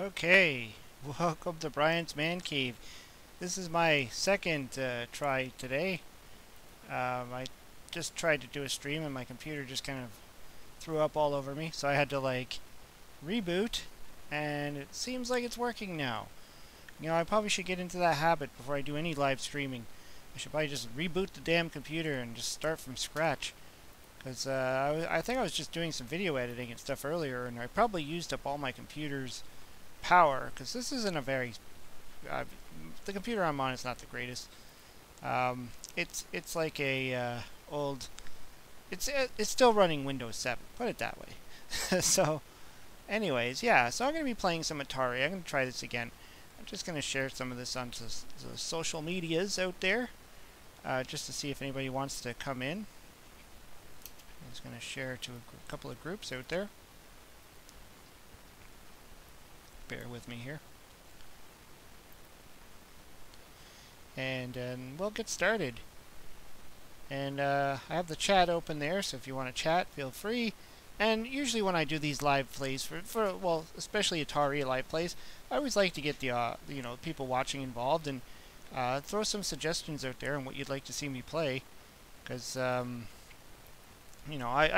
Okay, welcome to Brian's Man Cave. This is my second try today. I just tried to do a stream and my computer just kind of threw up all over me, so I had to reboot, and it seems like it's working now. You know, I probably should get into that habit before I do any live streaming. I should probably just reboot the damn computer and just start from scratch. Because I think I was just doing some video editing and stuff earlier, and I probably used up all my computer's power, because this isn't a very the computer I'm on is not the greatest. It's like a old it's still running Windows 7, put it that way. So anyways, yeah, so I'm going to be playing some Atari. I'm going to try this again. I'm just going to share some of this onto the social medias out there, just to see if anybody wants to come in. I'm just going to share to a couple of groups out there. Bear with me here. And we'll get started. And I have the chat open there, so if you want to chat, feel free. And usually when I do these live plays, well, especially Atari live plays, I always like to get the people watching involved and throw some suggestions out there on what you'd like to see me play. Because, I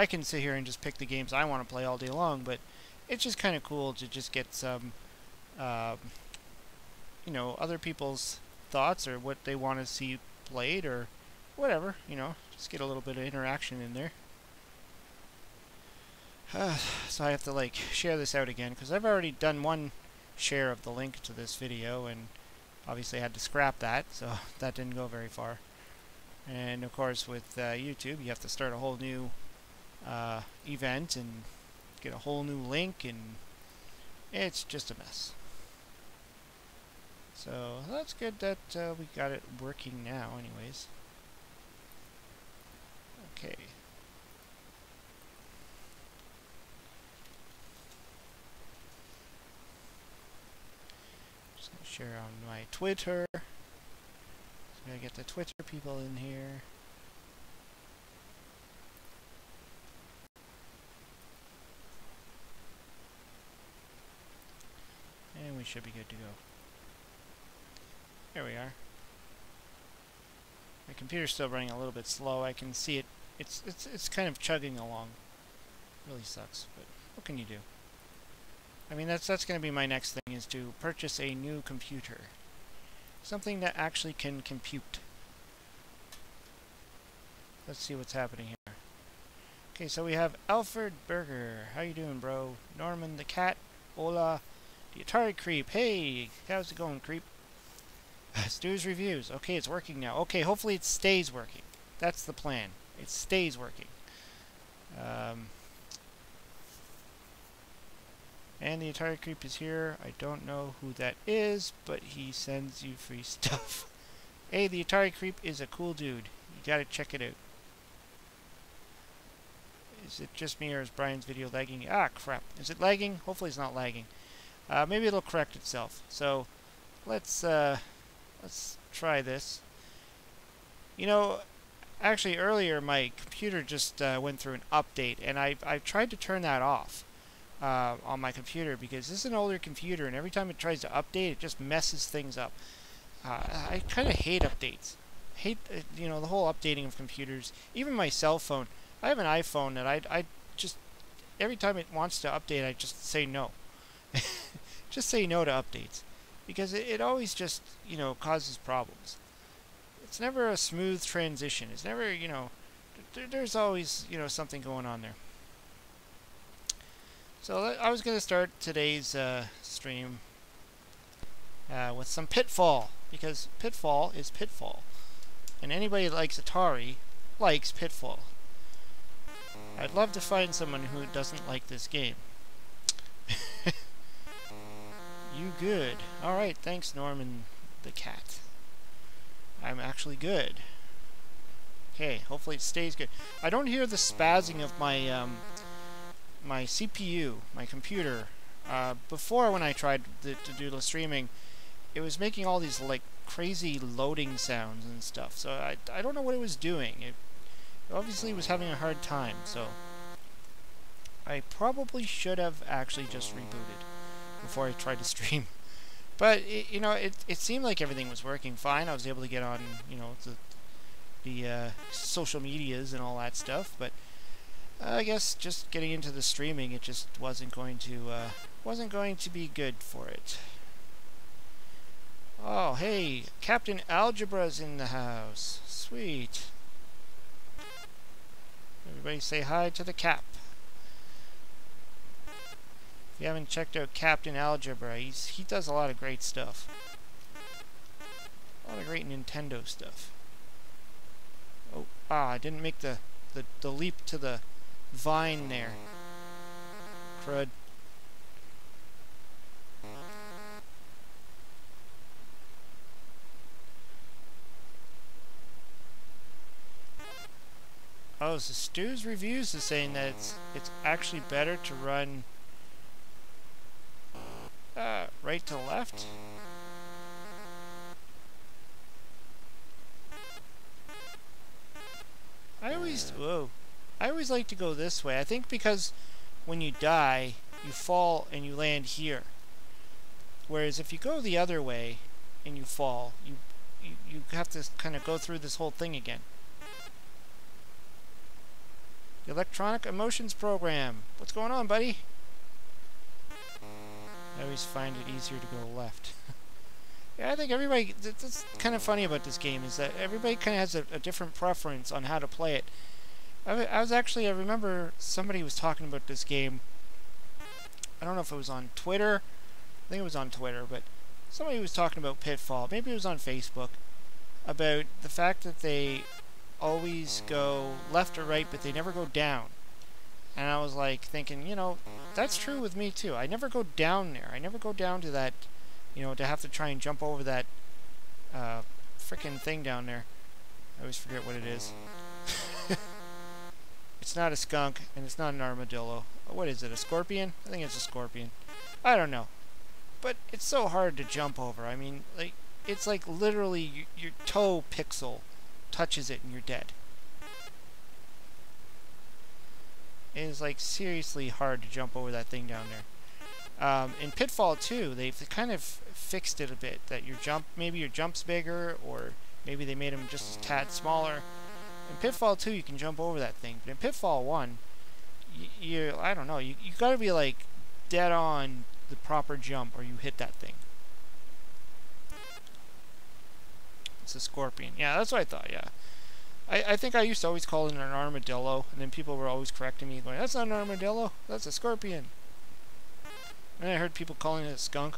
can sit here and just pick the games I want to play all day long, but it's just kind of cool to just get some, other people's thoughts or what they want to see played or whatever, just get a little bit of interaction in there. So I have to share this out again because I've already done one share of the link to this video, and obviously I had to scrap that, so that didn't go very far. And of course with YouTube you have to start a whole new event and get a whole new link, and it's just a mess. So that's good that we got it working now anyways. Okay. Just gonna share on my Twitter. So I gotta get the Twitter people in here. And we should be good to go. There we are. My computer's still running a little bit slow. I can see it. It's kind of chugging along. Really sucks, but what can you do? I mean, that's going to be my next thing, is to purchase a new computer. Something that actually can compute. Let's see what's happening here. Okay, so we have Alfred Berger. How you doing, bro? Norman the Cat. Hola. The Atari Creep. Hey, how's it going, Creep? Stu's Reviews. Okay, it's working now. Okay, hopefully it stays working. That's the plan. It stays working. And the Atari Creep is here. I don't know who that is, but he sends you free stuff. Hey, the Atari Creep is a cool dude. You gotta check it out. Is it just me, or is Brian's video lagging? Ah, crap. Is it lagging? Hopefully it's not lagging. Maybe it'll correct itself. So let's try this. Actually earlier my computer just went through an update, and I tried to turn that off on my computer, because this is an older computer, and every time it tries to update, it just messes things up. I kind of hate updates. Hate the whole updating of computers. Even my cell phone. I have an iPhone that I just, every time it wants to update, I just say no. Just say no to updates, because it always just causes problems. It's never a smooth transition. It's never there's always something going on there. So I was going to start today's stream with some Pitfall, because Pitfall is Pitfall, and anybody that likes Atari likes Pitfall. I'd love to find someone who doesn't like this game. You good. Alright, thanks Norman the Cat. I'm actually good. Okay, hopefully it stays good. I don't hear the spazzing of my my CPU, my computer. Before, when I tried to do the streaming, it was making all these crazy loading sounds and stuff. So I don't know what it was doing. It obviously was having a hard time, so I probably should have actually just rebooted. before I tried to stream. But you know, it seemed like everything was working fine. I was able to get on, you know, the social medias and all that stuff. But I guess just getting into the streaming, it just wasn't going to be good for it. Oh, hey, Captain Algebra's in the house. Sweet. Everybody say hi to the Cap. If you haven't checked out Captain Algebra, he does a lot of great stuff. A lot of great Nintendo stuff. Oh, I didn't make the leap to the vine there. Crud. Oh, so Stu's Reviews is saying that it's actually better to run right to left. I always like to go this way. I think because when you die, you fall and you land here. Whereas if you go the other way and you fall, you have to kind of go through this whole thing again. The Electronic Emotions Program. What's going on, buddy? I always find it easier to go left. Yeah, I think everybody... That's kind of funny about this game, is that everybody kind of has a different preference on how to play it. I remember somebody was talking about this game. I don't know if it was on Twitter. I think it was on Twitter, but somebody was talking about Pitfall. Maybe it was on Facebook. About the fact that they always go left or right, but they never go down. And I was like thinking, you know, that's true with me too. I never go down there. I never go down to that, you know, to have to try and jump over that frickin' thing down there. I always forget what it is. It's not a skunk, and it's not an armadillo. What is it, a scorpion? I think it's a scorpion. I don't know. But it's so hard to jump over. I mean, like, it's like literally your toe pixel touches it and you're dead. It is like seriously hard to jump over that thing down there. In Pitfall 2, they've kind of fixed it a bit, that maybe your jump's bigger, or maybe they made them just a tad smaller. In Pitfall 2, you can jump over that thing, but in Pitfall 1, I don't know, you gotta be like dead on the proper jump, or you hit that thing. It's a scorpion. Yeah, that's what I thought, yeah. I think I used to always call it an armadillo, and then people were always correcting me, going, that's not an armadillo, that's a scorpion. And I heard people calling it a skunk.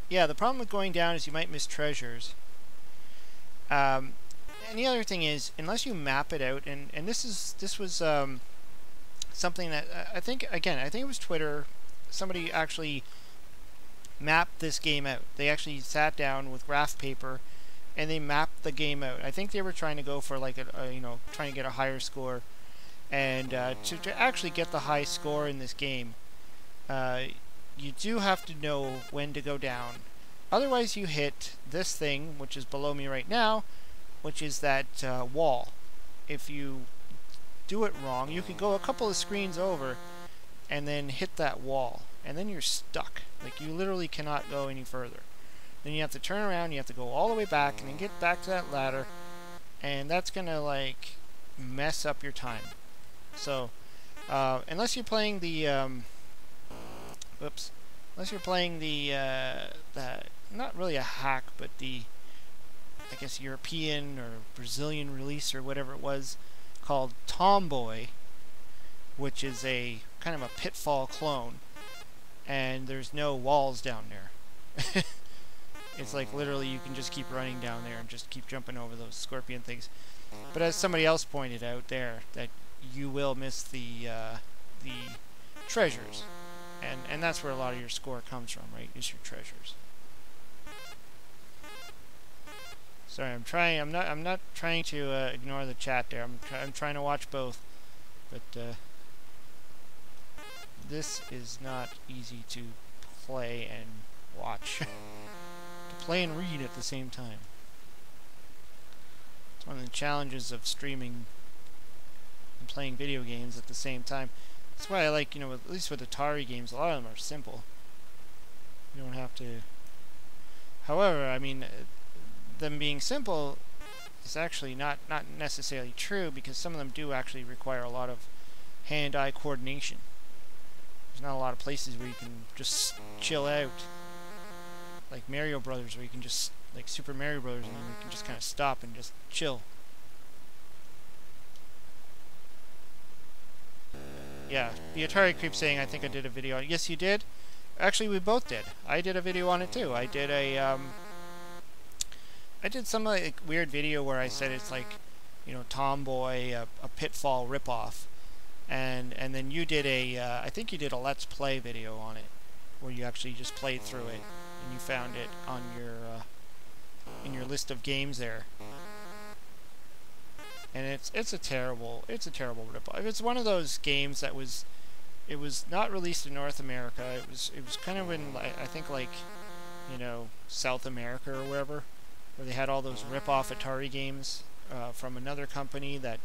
Yeah, the problem with going down is you might miss treasures. And the other thing is, unless you map it out, and this was something that I think it was Twitter, somebody actually mapped this game out. They actually sat down with graph paper and they mapped the game out. I think they were trying to go for like trying to get a higher score, and to actually get the high score in this game, you do have to know when to go down. Otherwise you hit this thing, which is below me right now, which is that wall. If you do it wrong, you could go a couple of screens over and then hit that wall, and then you're stuck. Like, you literally cannot go any further. Then you have to turn around, you have to go all the way back, and then get back to that ladder, and that's gonna, like, mess up your time. So, unless you're playing the, unless you're playing the, not really a hack, but the, I guess, European or Brazilian release or whatever it was, called Tomboy, which is a kind of a Pitfall clone, and there's no walls down there. It's like literally you can just keep running down there and just keep jumping over those scorpion things. But as somebody else pointed out there, that you will miss the treasures, and that's where a lot of your score comes from, right? Is your treasures. Sorry, I'm not trying to ignore the chat there. I'm trying to watch both, but this is not easy to play and watch. To play and read at the same time. It's one of the challenges of streaming and playing video games at the same time. That's why I like, at least with Atari games, a lot of them are simple. You don't have to. However, I mean, them being simple is actually not necessarily true, because some of them do actually require a lot of hand-eye coordination. There's not a lot of places where you can just chill out, like Mario Brothers, where you can just, like Super Mario Brothers, and you can just kind of stop and just chill. Yeah, the Atari Creep saying I think I did a video on it. Yes, you did. Actually, we both did. I did a video on it too. I did some like weird video where I said it's like, Tomboy, a Pitfall ripoff, and then you did I think you did a Let's Play video on it, where you actually just played through it and you found it on your in your list of games there. And it's a terrible ripoff. It's one of those games that was not released in North America. It was kind of in, I think, like, South America or wherever, where they had all those rip-off Atari games from another company that,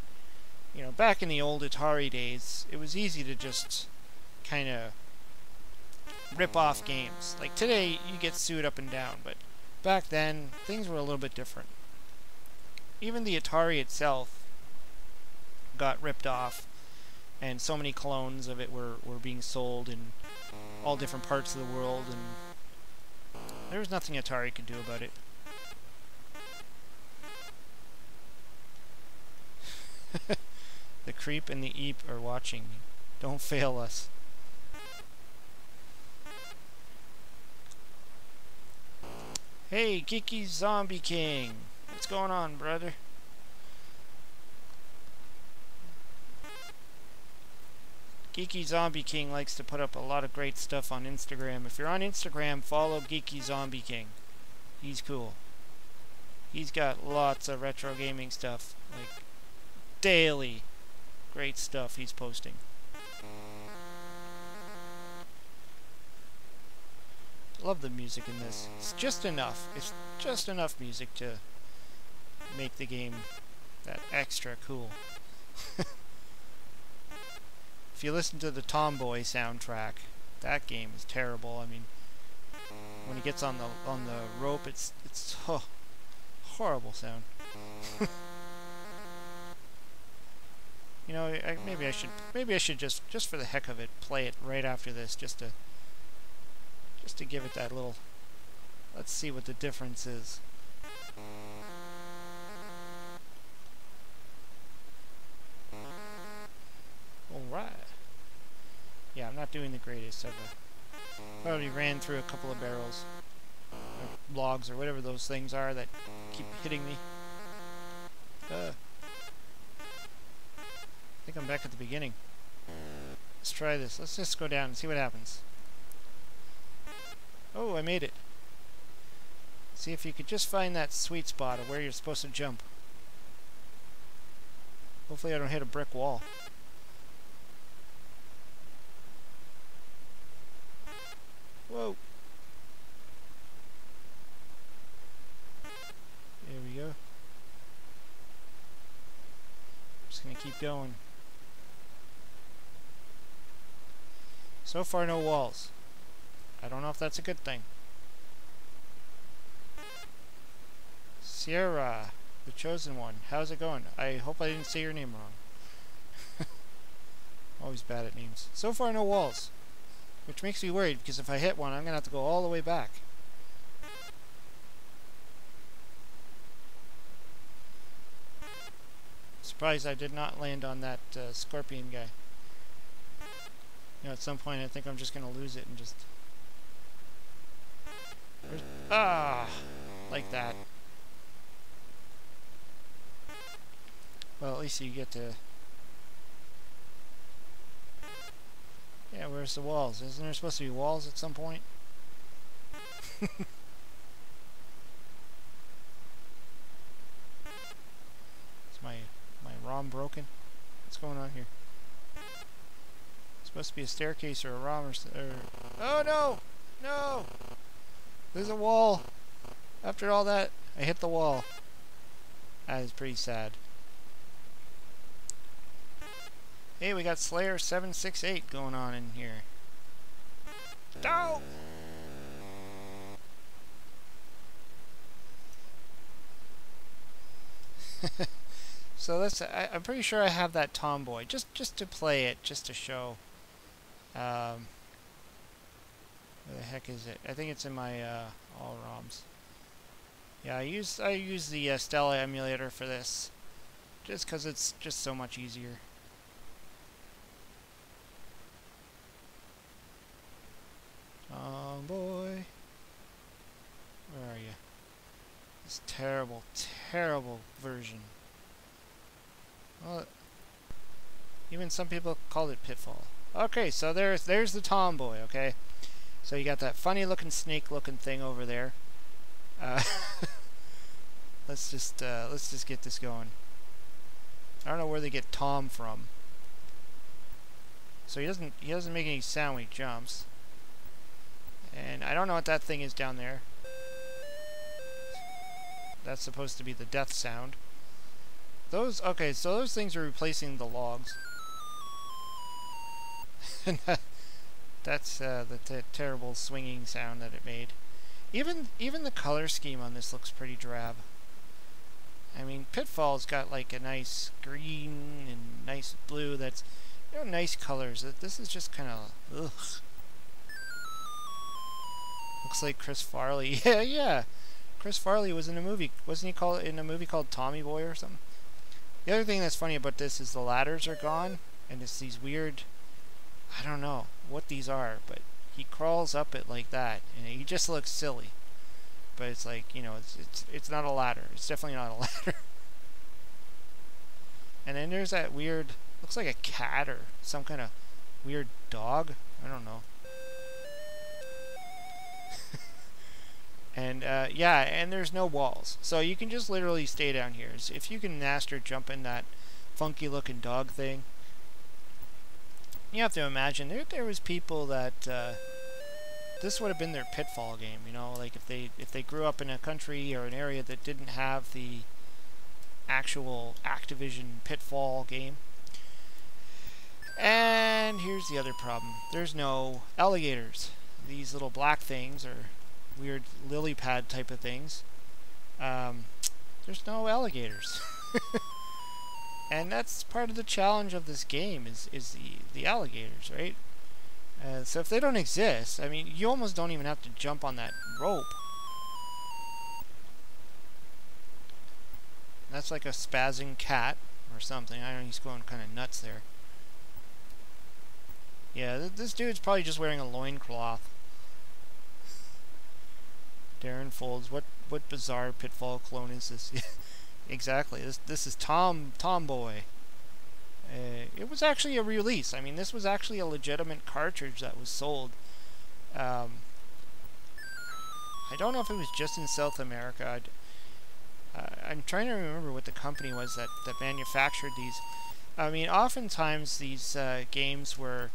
back in the old Atari days, it was easy to just kind of rip off games. Like today, you get sued up and down, but back then, things were a little bit different. Even the Atari itself got ripped off, and so many clones of it were being sold in all different parts of the world, and there was nothing Atari could do about it. The Creep and the Eep are watching. Don't fail us. Hey, Geeky Zombie King! What's going on, brother? Geeky Zombie King likes to put up a lot of great stuff on Instagram. If you're on Instagram, follow Geeky Zombie King. He's cool. He's got lots of retro gaming stuff, like daily great stuff he's posting. Love the music in this. It's just enough. It's just enough music to make the game that extra cool. If you listen to the Tomboy soundtrack, that game is terrible. I mean, when he gets on the rope, it's horrible sound. Maybe I should just for the heck of it play it right after this, just to give it that little. Let's see what the difference is. Alright. Yeah, I'm not doing the greatest. I've already ran through a couple of barrels. Or logs, or whatever those things are that keep hitting me. I think I'm back at the beginning. Let's try this. Let's just go down and see what happens. Oh, I made it. See if you could just find that sweet spot of where you're supposed to jump. Hopefully I don't hit a brick wall. Whoa. There we go. Just gonna keep going. So far, no walls. I don't know if that's a good thing. Sierra, the chosen one. How's it going? I hope I didn't say your name wrong. Always bad at names. So far, no walls. Which makes me worried, because if I hit one, I'm going to have to go all the way back. Surprised I did not land on that scorpion guy. At some point I think I'm just going to lose it and just... like that. Well, at least you get to... Yeah, where's the walls? Isn't there supposed to be walls at some point? Is my ROM broken? What's going on here? It's supposed to be a staircase or a ROM or... Oh no! No! There's a wall! After all that, I hit the wall. That is pretty sad. Hey, we got Slayer 768 going on in here. No! So let's. I'm pretty sure I have that Tomboy just to play it, just to show. Where the heck is it? I think it's in my all ROMs. Yeah, I use the Stella emulator for this, just because it's just so much easier. Tomboy, where are you? This terrible, terrible version. Well, even some people called it Pitfall. Okay, so there's the Tomboy. Okay, so you got that funny looking snake looking thing over there. Let's just get this going. I don't know where they get Tom from. So he doesn't make any sound when he jumps. And I don't know what that thing is down there. That's supposed to be the death sound. Okay, so those things are replacing the logs. That's the terrible swinging sound that it made. Even the color scheme on this looks pretty drab. I mean, Pitfall's got like a nice green and nice blue. That's, you know, nice colors. This is just kind of ugh. Looks like Chris Farley. Yeah. Chris Farley was in a movie. Wasn't he in a movie called Tommy Boy or something? The other thing that's funny about this is the ladders are gone, and it's these weird, I don't know what these are, but he crawls up it like that, and he just looks silly. But it's like, you know, it's not a ladder. It's definitely not a ladder. And then there's that weird, looks like a cat or some kind of weird dog. I don't know. And yeah, and there's no walls, so you can just literally stay down here. So if you can master jumping that funky looking dog thing, you have to imagine there was people that this would have been their Pitfall game. You know, like if they grew up in a country or an area that didn't have the actual Activision Pitfall game. And here's the other problem: there's no alligators. These little black things are weird lily pad type of things. There's no alligators. And that's part of the challenge of this game is the alligators, right? So if they don't exist, I mean, you almost don't even have to jump on that rope. That's like a spazzing cat or something. I don't know, he's going kind of nuts there. Yeah, this dude's probably just wearing a loincloth. Darren Folds, what bizarre Pitfall clone is this? Exactly. This is Tomboy. It was actually a release. I mean, this was actually a legitimate cartridge that was sold. I don't know if it was just in South America. I'm trying to remember what the company was that manufactured these. I mean, oftentimes these games were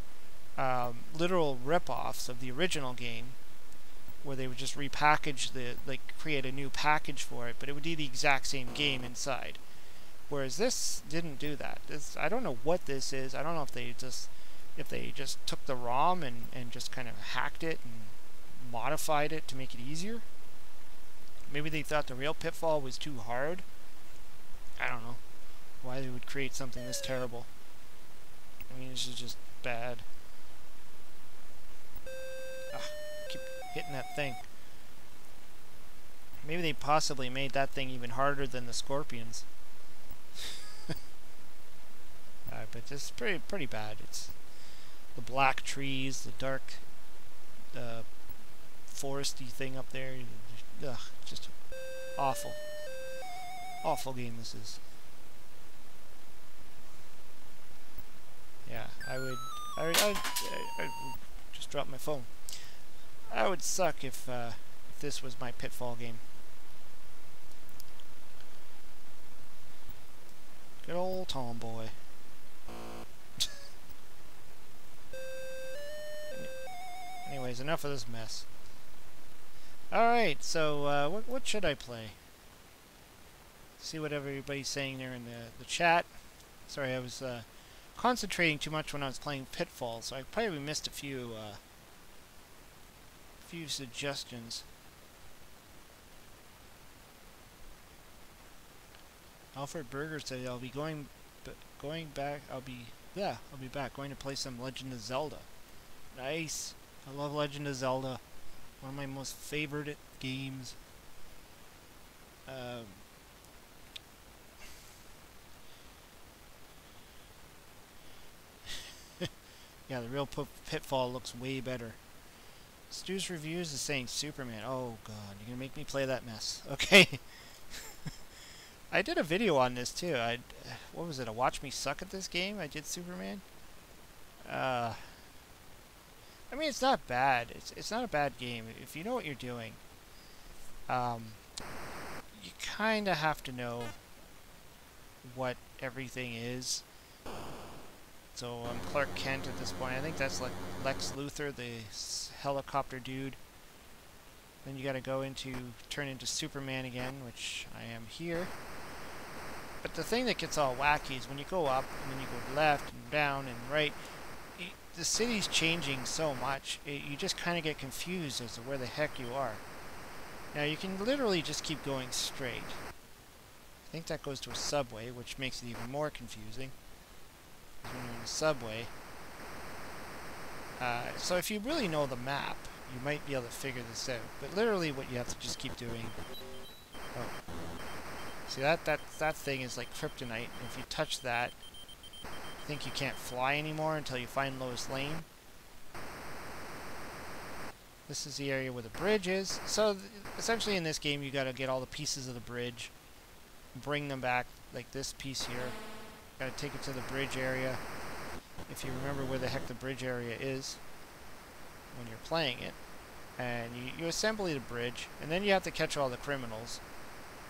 literal rip-offs of the original game, where they would just repackage create a new package for it, but it would be the exact same game inside. Whereas this didn't do that. I don't know what this is. I don't know if they just took the ROM and just kind of hacked it and modified it to make it easier. Maybe they thought the real Pitfall was too hard. I don't know why they would create something this terrible. I mean, this is just bad. Hitting that thing. Maybe they possibly made that thing even harder than the Scorpions. But it's pretty bad. It's the black trees, the dark foresty thing up there. Ugh, just awful. Awful game this is. Yeah, I just dropped my phone. I would suck if this was my Pitfall game. Good old Tomboy. Anyways, enough of this mess. Alright, so what should I play? See what everybody's saying there in the chat. Sorry, I was concentrating too much when I was playing Pitfall, so I probably missed a few suggestions. Alfred Berger said I'll be going back. I'll be back going to play some Legend of Zelda. Nice. I love Legend of Zelda. One of my most favorite games. Yeah, the real Pitfall looks way better. Stu's Reviews is saying Superman. Oh god, you're gonna make me play that mess. Okay. I did a video on this too. What was it? A Watch Me Suck at This Game? I did Superman. I mean, it's not bad. It's not a bad game if you know what you're doing. You kind of have to know what everything is. So I'm Clark Kent at this point. I think that's like Lex Luthor, the helicopter dude. Then you got to turn into Superman again, which I am here. But the thing that gets all wacky is when you go up and then you go left and down and right, the city's changing so much, you just kind of get confused as to where the heck you are. Now you can literally just keep going straight. I think that goes to a subway, which makes it even more confusing. When you're in a subway. So if you really know the map, you might be able to figure this out. But literally what you have to just keep doing... Oh. See, that thing is like kryptonite. If you touch that, I think you can't fly anymore until you find Lois Lane. This is the area where the bridge is. So, essentially in this game, you gotta get all the pieces of the bridge, bring them back, like this piece here. Gotta take it to the bridge area. If you remember where the heck the bridge area is when you're playing it. And you assemble the bridge, and then you have to catch all the criminals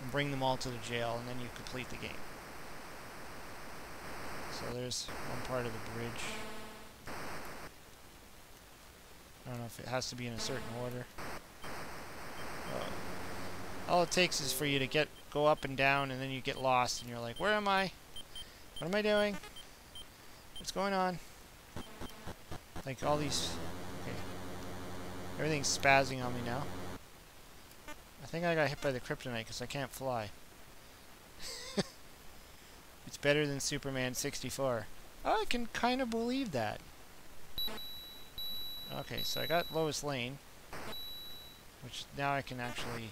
and bring them all to the jail, and then you complete the game. So there's one part of the bridge. I don't know if it has to be in a certain order. All it takes is for you to go up and down, and then you get lost, and you're like, where am I? What am I doing? What's going on? Like all these... Okay. Everything's spazzing on me now. I think I got hit by the kryptonite because I can't fly. It's better than Superman 64. I can kind of believe that. Okay, so I got Lois Lane, which now I can actually...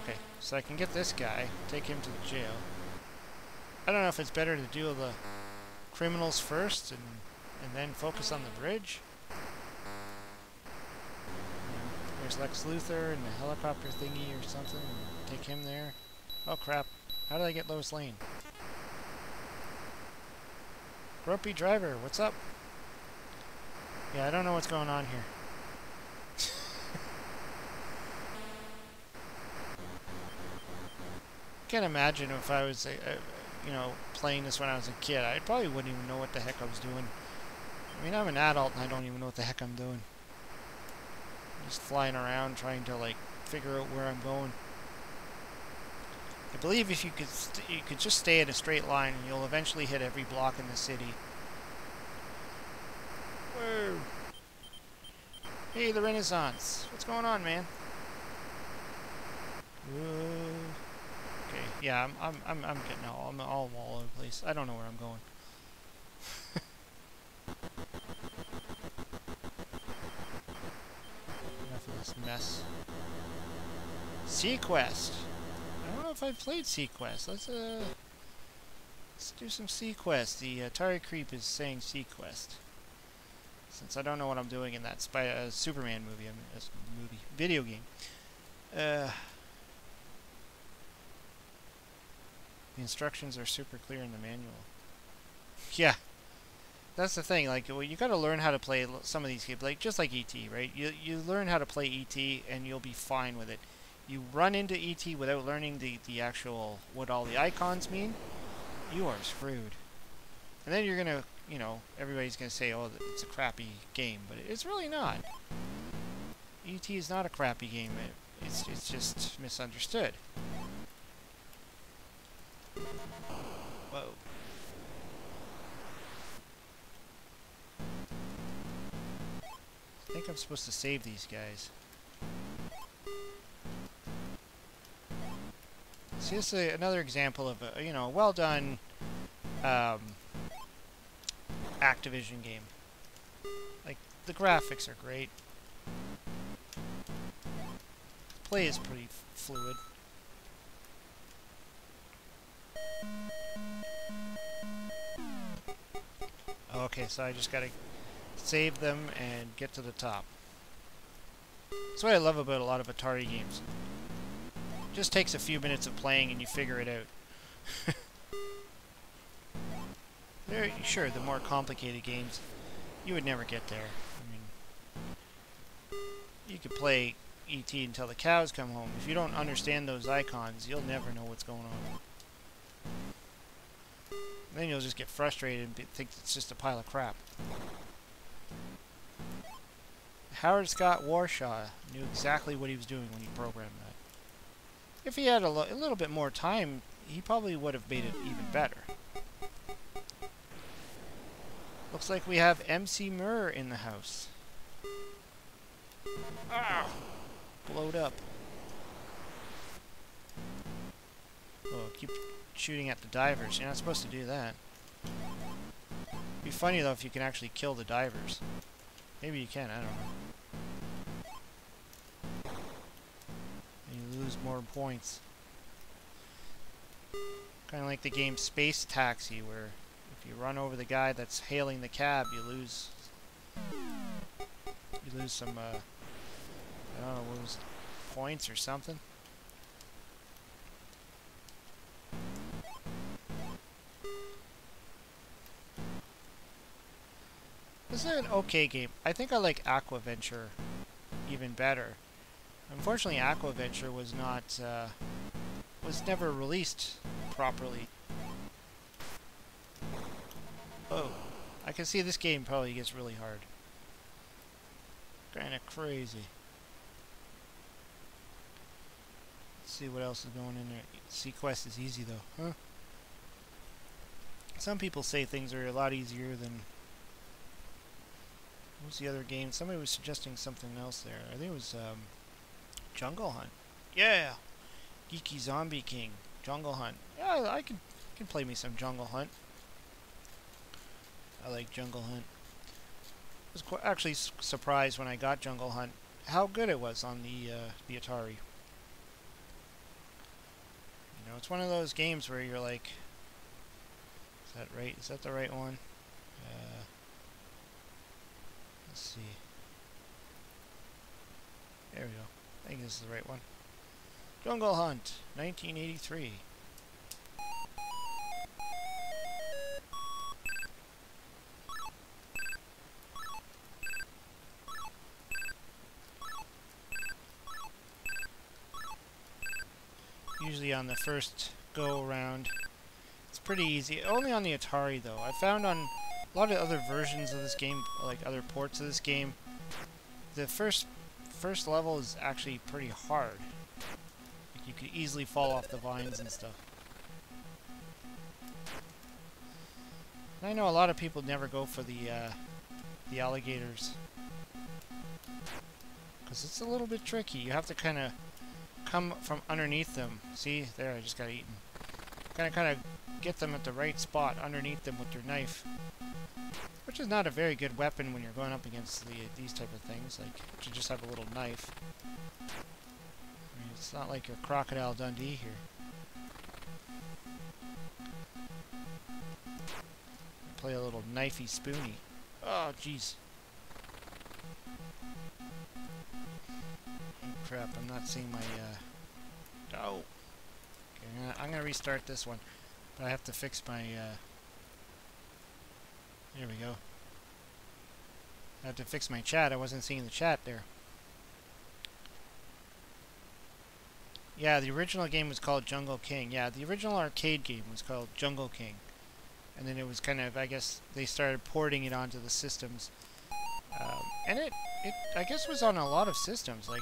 Okay, so I can get this guy, take him to the jail. I don't know if it's better to do the criminals first and then focus on the bridge. There's Lex Luthor and the helicopter thingy or something. Take him there. Oh crap. How did I get Lois Lane? Grumpy Driver, what's up? Yeah, I don't know what's going on here. I can't imagine if I was, you know, playing this when I was a kid. I probably wouldn't even know what the heck I was doing. I mean, I'm an adult and I don't even know what the heck I'm doing. I'm just flying around trying to, like, figure out where I'm going. I believe if you could just stay in a straight line and you'll eventually hit every block in the city. Whoa! Hey, the Renaissance. What's going on, man? Whoa. Okay, yeah, I'm getting all over the place. I don't know where I'm going. Enough of this mess. Sequest. I don't know if I've played Sequest. Let's do some Sequest. The Atari creep is saying Sequest. Since I don't know what I'm doing in that Superman movie, video game. The instructions are super clear in the manual. Yeah, that's the thing. Like, well, you got to learn how to play some of these games, like just like E.T., right? You learn how to play E.T. and you'll be fine with it. You run into E.T. without learning the actual what all the icons mean, you are screwed. And then you're gonna, you know, everybody's gonna say, oh, it's a crappy game, but it's really not. E.T. is not a crappy game. It's just misunderstood. Whoa. I think I'm supposed to save these guys. See, this is another example of a, you know, well done Activision game. Like, the graphics are great. Play is pretty fluid. Okay, so I just gotta save them and get to the top. That's what I love about a lot of Atari games. It just takes a few minutes of playing and you figure it out. Sure, the more complicated games, you would never get there. I mean, you could play E.T. until the cows come home. If you don't understand those icons, you'll never know what's going on. And then you'll just get frustrated and think it's just a pile of crap. Howard Scott Warshaw knew exactly what he was doing when he programmed that. If he had a little bit more time, he probably would have made it even better. Looks like we have MC Murr in the house. Ah! Blowed up. Oh, keep shooting at the divers. You're not supposed to do that. It'd be funny though if you can actually kill the divers. Maybe you can, I don't know. And you lose more points. Kind of like the game Space Taxi, where if you run over the guy that's hailing the cab, you lose some, I don't know, what was it, points or something. This is an okay game. I think I like Aquaventure even better. Unfortunately, Aquaventure was not, was never released properly. Oh, I can see this game probably gets really hard. Kinda crazy. Let's see what else is going in there. Sequest is easy though, huh? Some people say things are a lot easier than... What was the other game? Somebody was suggesting something else there. I think it was Jungle Hunt. Yeah! Geeky Zombie King. Jungle Hunt. Yeah, I can play me some Jungle Hunt. I like Jungle Hunt. I was actually surprised when I got Jungle Hunt how good it was on the Atari. You know, it's one of those games where you're like, is that right? Is that the right one? Let's see. There we go. I think this is the right one. Jungle Hunt, 1983. Usually on the first go around, it's pretty easy. Only on the Atari though. I found on a lot of other versions of this game, like other ports of this game, the first level is actually pretty hard. Like you could easily fall off the vines and stuff. And I know a lot of people never go for the alligators because it's a little bit tricky. You have to kind of come from underneath them. See, there, I just got eaten. Kind of get them at the right spot underneath them with your knife, which is not a very good weapon when you're going up against these type of things. Like, you just have a little knife. I mean, it's not like you're Crocodile Dundee here. Play a little knifey spoony. Oh, jeez. Oh, crap, I'm not seeing my, oh! Okay, I'm gonna restart this one. But I have to fix my, there we go. I have to fix my chat. I wasn't seeing the chat there. Yeah, the original game was called Jungle King. Yeah, the original arcade game was called Jungle King. And then it was kind of, I guess, they started porting it onto the systems. And it, I guess, was on a lot of systems. Like,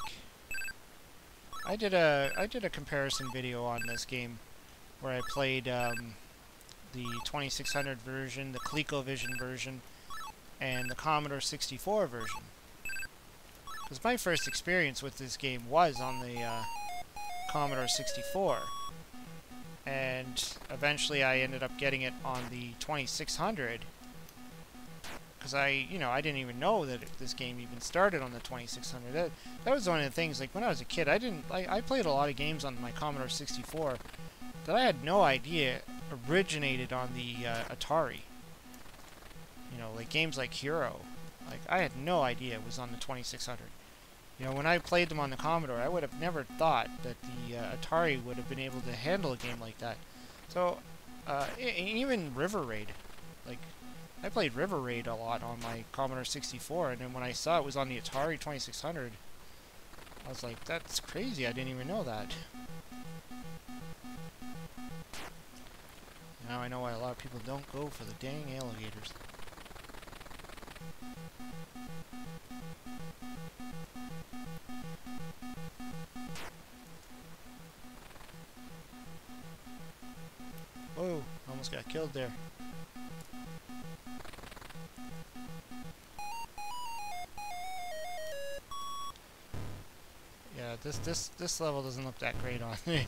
I did a comparison video on this game where I played the 2600 version, the ColecoVision version, and the Commodore 64 version. Because my first experience with this game was on the Commodore 64. And eventually I ended up getting it on the 2600. Because I didn't even know that this game even started on the 2600. That was one of the things, like, when I was a kid, I played a lot of games on my Commodore 64 that I had no idea originated on the Atari. You know, like games like Hero. Like, I had no idea it was on the 2600. You know, when I played them on the Commodore, I would have never thought that the Atari would have been able to handle a game like that. So, even River Raid. Like, I played River Raid a lot on my Commodore 64, and then when I saw it was on the Atari 2600, I was like, that's crazy, I didn't even know that. Now I know why a lot of people don't go for the dang alligators. Whoa, almost got killed there. Yeah, this level doesn't look that great on me.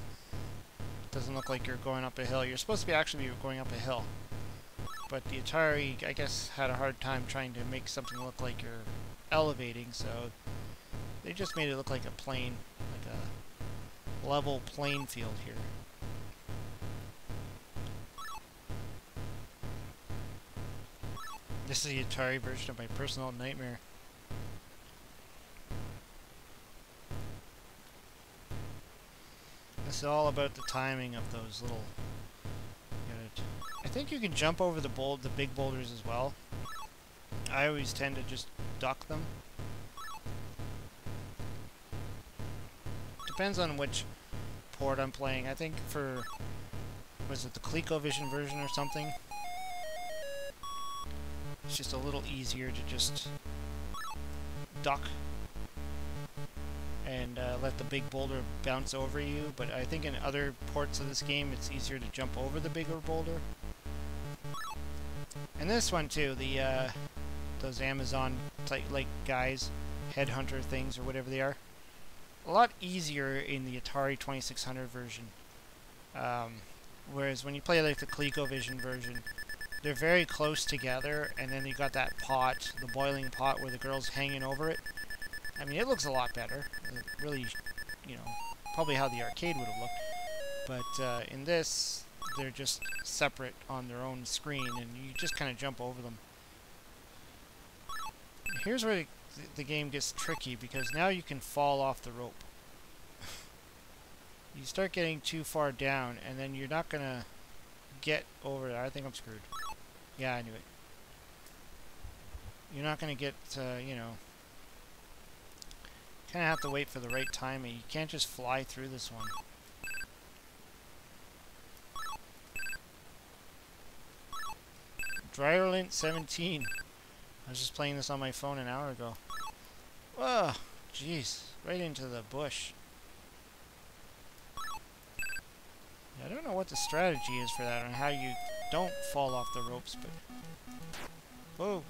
Doesn't look like you're going up a hill. You're supposed to be actually going up a hill. But the Atari, I guess, had a hard time trying to make something look like you're elevating, so they just made it look like a plane, like a level playing field here. This is the Atari version of my personal nightmare. It's all about the timing of those little... I think you can jump over the big boulders as well. I always tend to just duck them. Depends on which port I'm playing. I think for... was it the ColecoVision version or something? It's just a little easier to just duck and let the big boulder bounce over you, but I think in other ports of this game it's easier to jump over the bigger boulder. And this one too, the those Amazon type like guys, headhunter things or whatever they are, a lot easier in the Atari 2600 version. Whereas when you play like the ColecoVision version, they're very close together, and then you got that pot, the boiling pot where the girl's hanging over it. I mean, it looks a lot better. It really, you know, probably how the arcade would have looked. But in this, they're just separate on their own screen, and you just kind of jump over them. Here's where the game gets tricky, because now you can fall off the rope. You start getting too far down, and then you're not going to get over there. I think I'm screwed. Yeah, I knew it. You're not going to get, you know... kind of have to wait for the right timing. You can't just fly through this one. Dryerlint 17. I was just playing this on my phone an hour ago. Whoa, jeez, right into the bush. I don't know what the strategy is for that, and how you don't fall off the ropes, but... Whoa.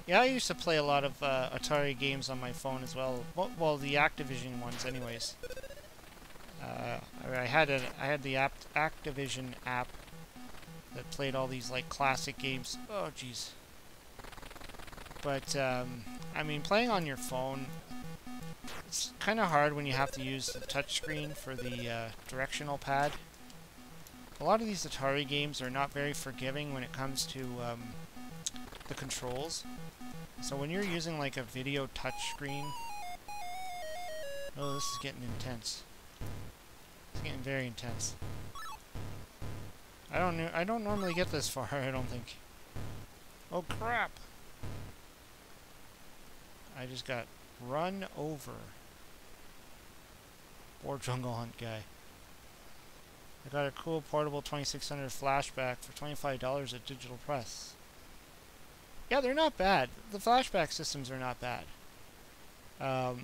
Yeah, I used to play a lot of Atari games on my phone as well. Well, the Activision ones, anyways. I had the Activision app that played all these like classic games. Oh, jeez. But I mean, playing on your phone, it's kind of hard when you have to use the touchscreen for the directional pad. A lot of these Atari games are not very forgiving when it comes to the controls. So when you're using like a video touchscreen, oh, this is getting intense. It's getting very intense. I don't normally get this far. I don't think. Oh crap! I just got run over. Poor Jungle Hunt guy. I got a cool portable 2600 flashback for $25 at Digital Press. Yeah, they're not bad. The flashback systems are not bad.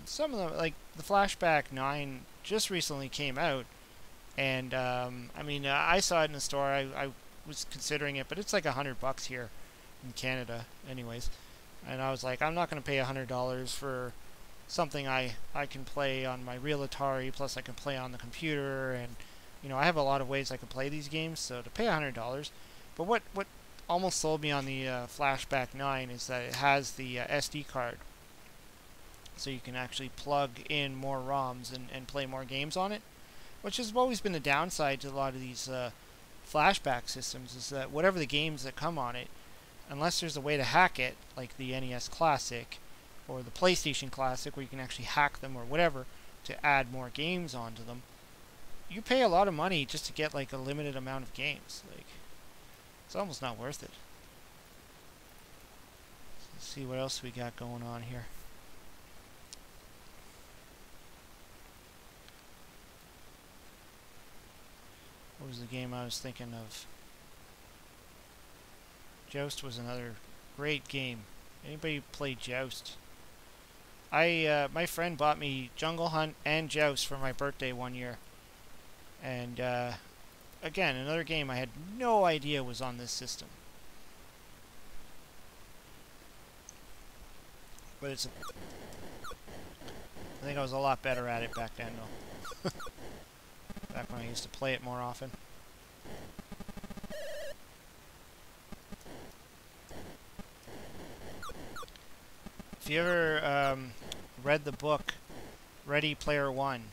Some of them, like the Flashback 9, just recently came out, and I mean, I saw it in the store. I was considering it, but it's like $100 here in Canada, anyways. And I was like, I'm not going to pay $100 for something I can play on my real Atari, plus I can play on the computer, and I have a lot of ways I can play these games. So to pay $100, but what almost sold me on the Flashback 9 is that it has the SD card, so you can actually plug in more ROMs and play more games on it, which has always been the downside to a lot of these flashback systems, is that whatever the games that come on it, unless there's a way to hack it, like the NES Classic or the PlayStation Classic, where you can actually hack them or whatever to add more games onto them, you pay a lot of money just to get like a limited amount of games. Like, it's almost not worth it. Let's see what else we got going on here. What was the game I was thinking of? Joust was another great game. Anybody play Joust? My friend bought me Jungle Hunt and Joust for my birthday one year. And again, another game I had no idea was on this system. But I think I was a lot better at it back then, though. Back when I used to play it more often. If you ever read the book Ready Player One,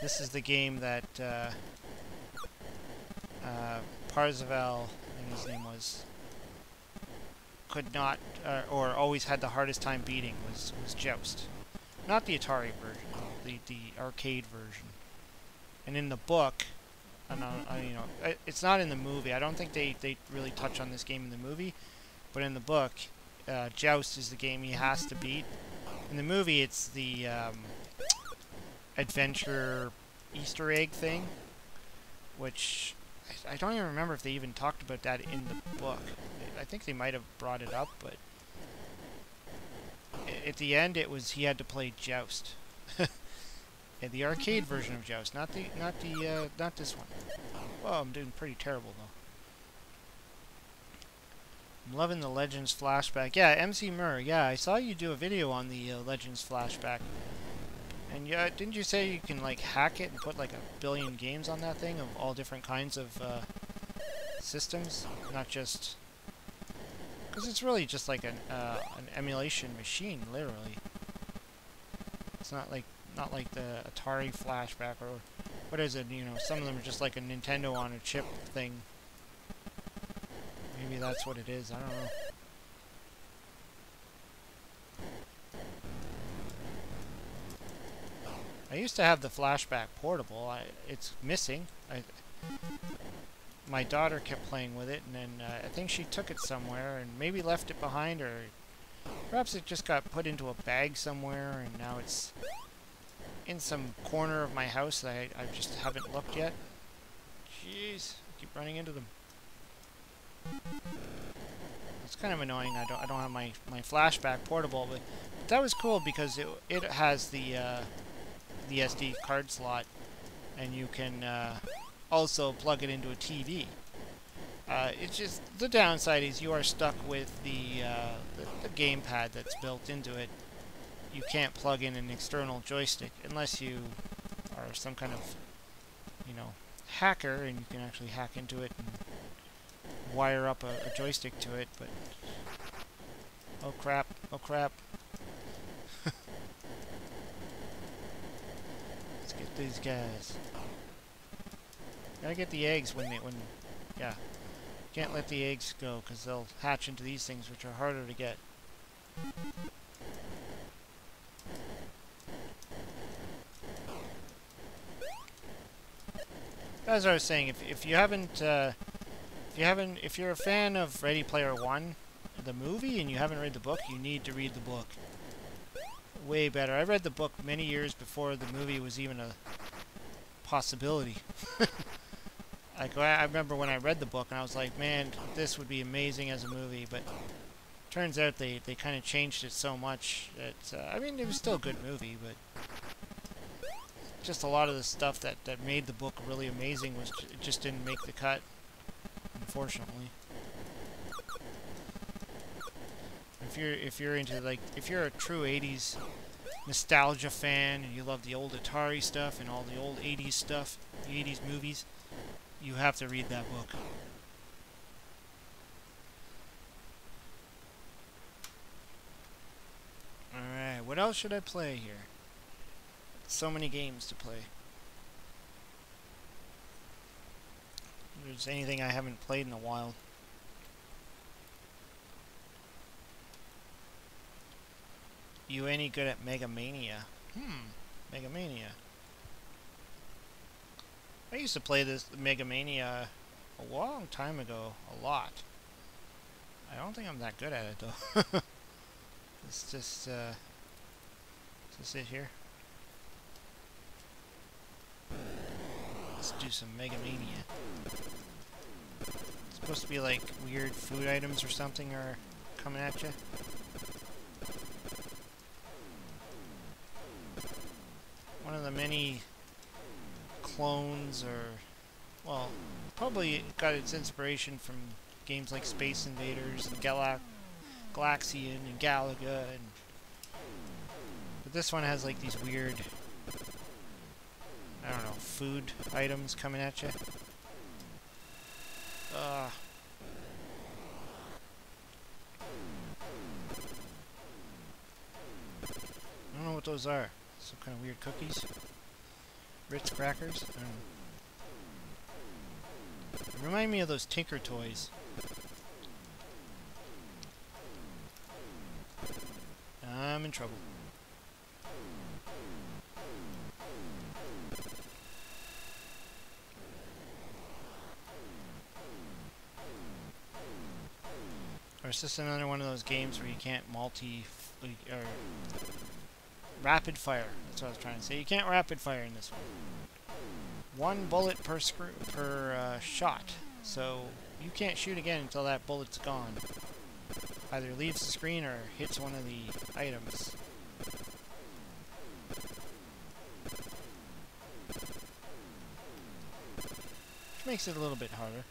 this is the game that Parzival, I think his name was, could not, or always had the hardest time beating, was Joust. Not the Atari version, the arcade version. And in the book, it's not in the movie. I don't think they really touch on this game in the movie, but in the book, Joust is the game he has to beat. In the movie, it's the adventure Easter egg thing, which I don't even remember if they even talked about that in the book. I think they might have brought it up, but at the end, it was he had to play Joust. The arcade version of Joust, not this one. Well, I'm doing pretty terrible though. I'm loving the Legends Flashback. Yeah, MC Murr. Yeah, I saw you do a video on the Legends Flashback. And yeah, didn't you say you can like hack it and put like 1 billion games on that thing of all different kinds of systems, not just because it's really just like an emulation machine, literally. It's not like the Atari Flashback, or what is it? Some of them are just like a Nintendo on a chip thing. Maybe that's what it is. I don't know. I used to have the Flashback portable. It's missing. My daughter kept playing with it, and then I think she took it somewhere and maybe left it behind, or perhaps it just got put into a bag somewhere, and now it's in some corner of my house that I just haven't looked yet. Jeez, I keep running into them. It's kind of annoying. I don't have my Flashback portable, but that was cool because it has the SD card slot, and you can also plug it into a TV. It's just the downside is you are stuck with the gamepad that's built into it. You can't plug in an external joystick unless you are some kind of, hacker, and you can actually hack into it and wire up a joystick to it. But oh crap! Oh crap! Let's get these guys. Gotta get the eggs yeah. Can't let the eggs go because they'll hatch into these things, which are harder to get. As I was saying, if you're a fan of Ready Player One, the movie, and you haven't read the book, you need to read the book. Way better. I read the book many years before the movie was even a possibility. Like, I remember when I read the book and I was like, man, this would be amazing as a movie, but turns out they kind of changed it so much that, I mean, it was still a good movie, but just a lot of the stuff that made the book really amazing it just didn't make the cut. unfortunately. If you're into like if you're a true 80s nostalgia fan and you love the old Atari stuff and all the old 80s stuff, the 80s movies, you have to read that book. Alright, what else should I play here? So many games to play. If there's anything I haven't played in a while. You any good at Mega Mania? Mega Mania. I used to play this Mega Mania a long time ago, a lot. I don't think I'm that good at it though. Let's just sit here. Let's do some Mega Mania. It's supposed to be like weird food items or something are coming at you. One of the many clones, or well, probably got its inspiration from games like Space Invaders and Galaxian and Galaga, but this one has like these weird, I don't know, food items coming at you. I don't know what those are. Some kind of weird cookies. Ritz crackers. I don't know. They remind me of those Tinker Toys. I'm in trouble. Or is this another one of those games where you can't or rapid fire? That's what I was trying to say. You can't rapid fire in this one. One bullet per shot, so you can't shoot again until that bullet's gone. Either leaves the screen or hits one of the items. Which makes it a little bit harder.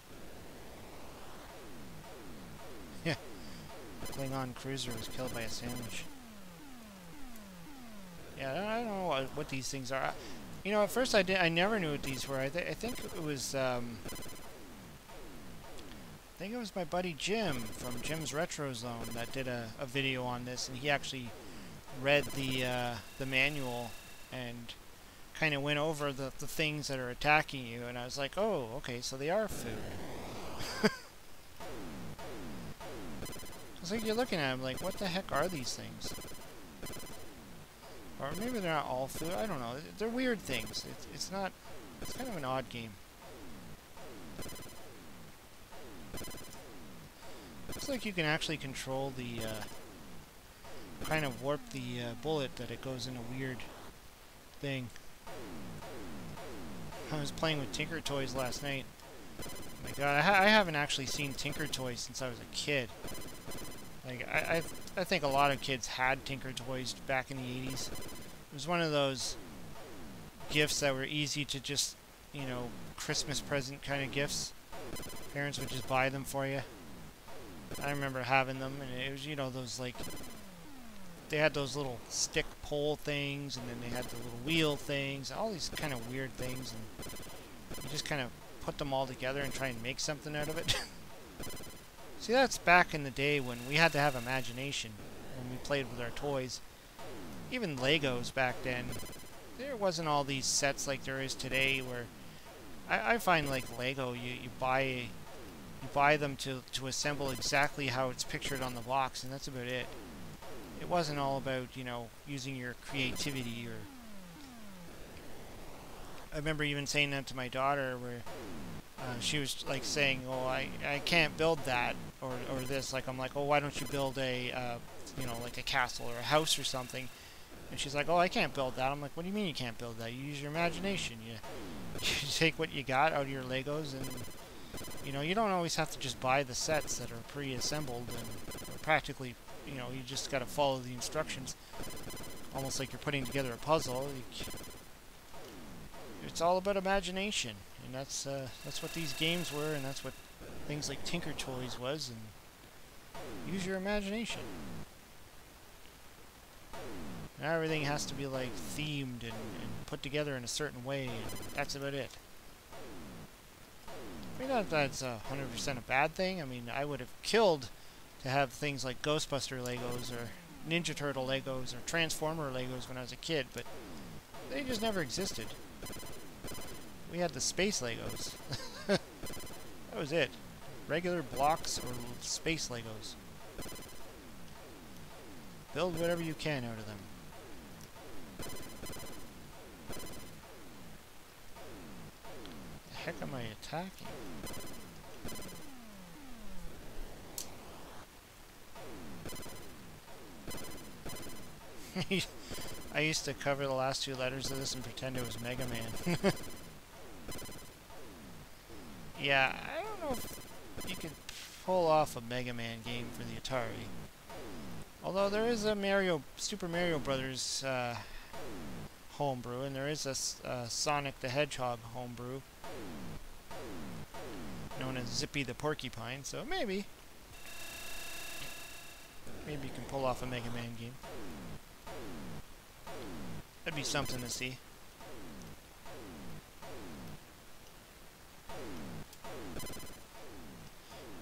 Yeah. Klingon cruiser was killed by a sandwich. Yeah, I don't know what these things are. You know, at first I never knew what these were. I think it was I think it was my buddy Jim from Jim's Retro Zone that did a video on this, and he actually read the manual and kind of went over the things that are attacking you, and I was like, oh, okay, so they are food. It's like you're looking at them like, what the heck are these things? Or maybe they're not all food, I don't know. They're weird things. It's kind of an odd game. Looks like you can actually control the, kind of warp the bullet that it goes in a weird thing. I was playing with Tinker Toys last night. Oh my god, I haven't actually seen Tinker Toys since I was a kid. Like, I think a lot of kids had Tinker Toys back in the 80s. It was one of those gifts that were easy to just, you know, Christmas present kind of gifts. Parents would just buy them for you. I remember having them, and it was, you know, those, like, they had those little stick pole things, and then they had the little wheel things, all these kind of weird things, and you just kind of put them all together and try and make something out of it. See, that's back in the day when we had to have imagination when we played with our toys. Even Legos back then, there wasn't all these sets like there is today, where I find like Lego, you buy them to assemble exactly how it's pictured on the box, and that's about it. It wasn't all about, you know, using your creativity. Or I remember even saying that to my daughter, where she was like saying, "Oh, I can't build that or this." Like, I'm like, "Oh, why don't you build a you know, like a castle or a house or something?" And she's like, "Oh, I can't build that." I'm like, "What do you mean you can't build that? You use your imagination. You take what you got out of your Legos, and you know, you don't always have to just buy the sets that are pre-assembled and practically, you know, you just got to follow the instructions, almost like you're putting together a puzzle. It's all about imagination, and that's what these games were, and that's what things like Tinker Toys was, and use your imagination. Now everything has to be like themed and put together in a certain way, and that's about it. I mean, not that's 100% a bad thing. I mean, I would have killed to have things like Ghostbuster Legos or Ninja Turtle Legos or Transformer Legos when I was a kid, but they just never existed. We had the space Legos. That was it. Regular blocks or space Legos. Build whatever you can out of them. The heck am I attacking? I used to cover the last two letters of this and pretend it was Mega Man. Yeah, I don't know if you could pull off a Mega Man game for the Atari. Although there is a Super Mario Brothers homebrew, and there is a Sonic the Hedgehog homebrew known as Zippy the Porcupine, so maybe you can pull off a Mega Man game. That'd be something to see.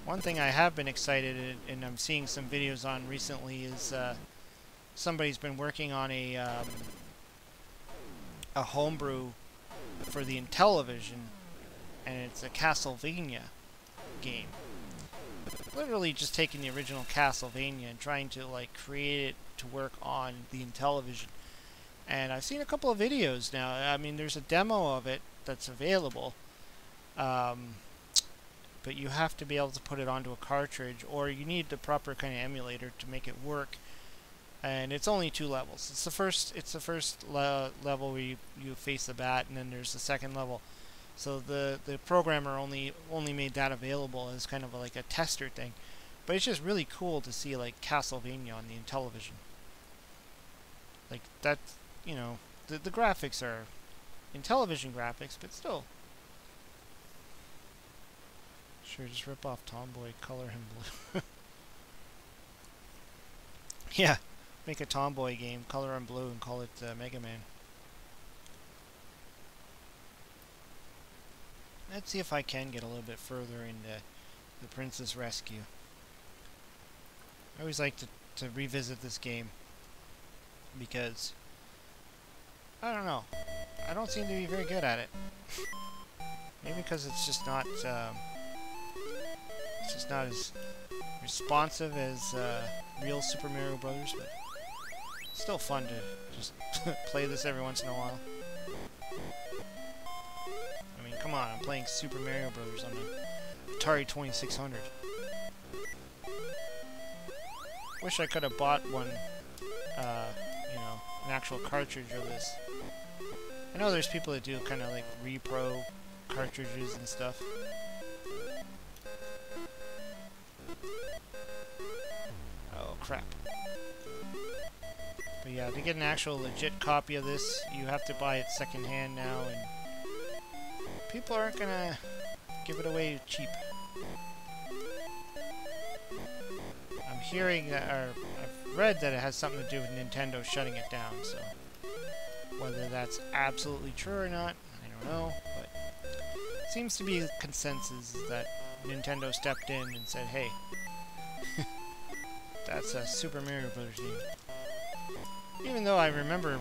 One thing I have been excited and I'm seeing some videos on recently is somebody's been working on a homebrew for the Intellivision, and it's a Castlevania game. Literally just taking the original Castlevania and trying to like create it to work on the Intellivision. And I've seen a couple of videos now. I mean, there's a demo of it that's available. But you have to be able to put it onto a cartridge, or you need the proper kind of emulator to make it work. And it's only 2 levels. It's the first level where you face the bat, and then there's the second level. So the programmer only made that available as kind of like a tester thing. But it's just really cool to see like Castlevania on the Intellivision. Like that, you know, the graphics are Intellivision graphics, but still. Sure, just rip off Tomboy, color him blue. Yeah, make a Tomboy game, color him blue, and call it Mega Man. Let's see if I can get a little bit further into the Princess Rescue. I always like to revisit this game because, I don't know, I don't seem to be very good at it. Maybe because it's just not as responsive as real Super Mario Brothers, but it's still fun to just play this every once in a while. I mean, come on, I'm playing Super Mario Brothers on the Atari 2600. Wish I could have bought one, you know, an actual cartridge of this. I know there's people that do kind of like repro cartridges and stuff. Oh crap. But yeah, to get an actual legit copy of this, you have to buy it secondhand now, and people aren't gonna give it away cheap. I'm hearing that, or I've read that it has something to do with Nintendo shutting it down, so whether that's absolutely true or not, I don't know, but it seems to be a consensus that Nintendo stepped in and said, hey, that's a Super Mario Brothers game. Even though I remember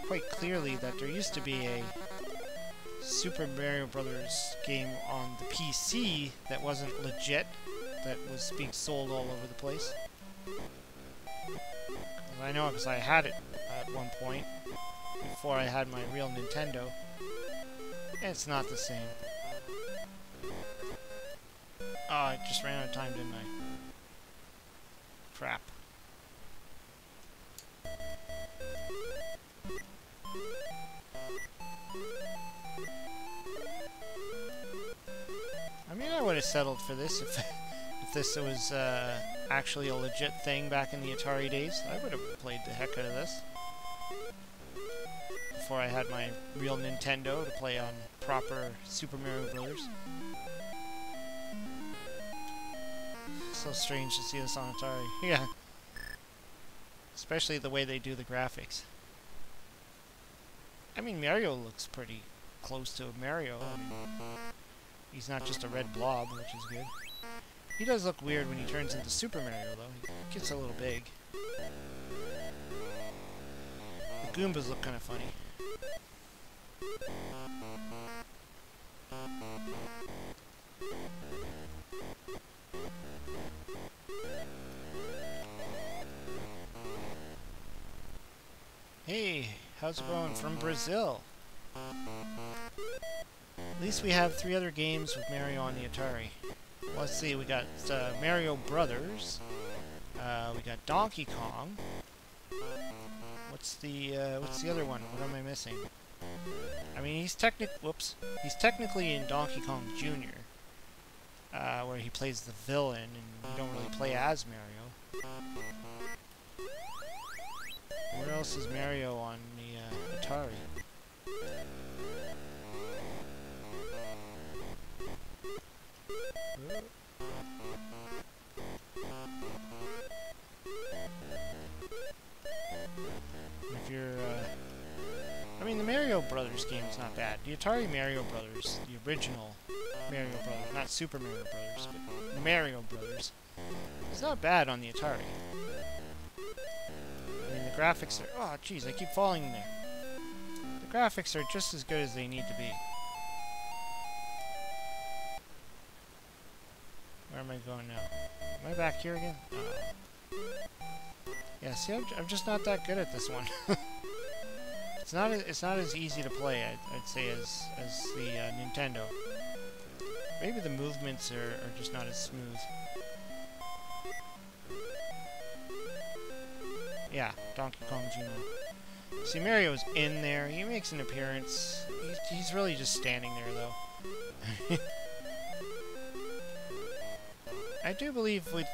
quite clearly that there used to be a Super Mario Brothers game on the PC that wasn't legit, that was being sold all over the place. I know because I had it at one point before I had my real Nintendo. It's not the same. Oh, I just ran out of time, didn't I? Crap. I mean, I would have settled for this if this was actually a legit thing back in the Atari days. I would have played the heck out of this before I had my real Nintendo to play on proper Super Mario Brothers. So strange to see this on Atari. Yeah. Especially the way they do the graphics. I mean, Mario looks pretty close to Mario. I mean, he's not just a red blob, which is good. He does look weird when he turns into Super Mario, though. He gets a little big. The Goombas look kind of funny. Hey, how's it going from Brazil? At least we have 3 other games with Mario on the Atari. Let's see, we got Mario Brothers. We got Donkey Kong. What's the other one? What am I missing? I mean, he's technically in Donkey Kong Jr., where he plays the villain, and you don't really play as Mario. Where else is Mario on the Atari? If you're, I mean, the Mario Brothers game is not bad. The Atari Mario Brothers, the original Mario Brothers, not Super Mario Brothers, but Mario Brothers, it's not bad on the Atari. I mean, the graphics are... Oh, jeez, I keep falling in there. The graphics are just as good as they need to be. Where am I going now? Am I back here again? Yeah, see, I'm just not that good at this one. It's not as easy to play, I'd say, as the Nintendo. Maybe the movements are just not as smooth. Yeah, Donkey Kong Jr. See, Mario's in there. He makes an appearance. He's really just standing there, though. I do believe with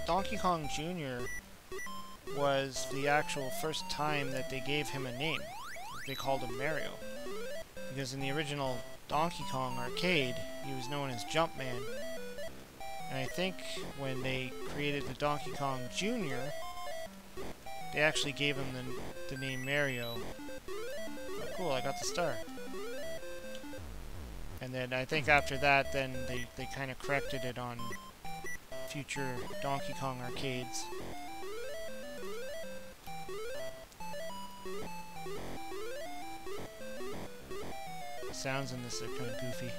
Donkey Kong Jr. was the actual first time that they gave him a name. They called him Mario. Because in the original Donkey Kong arcade, he was known as Jumpman. And I think when they created the Donkey Kong Jr., they actually gave him the name Mario. Oh, cool, I got the star. And then I think after that, then they kind of corrected it on future Donkey Kong arcades. The sounds in this are kind of goofy.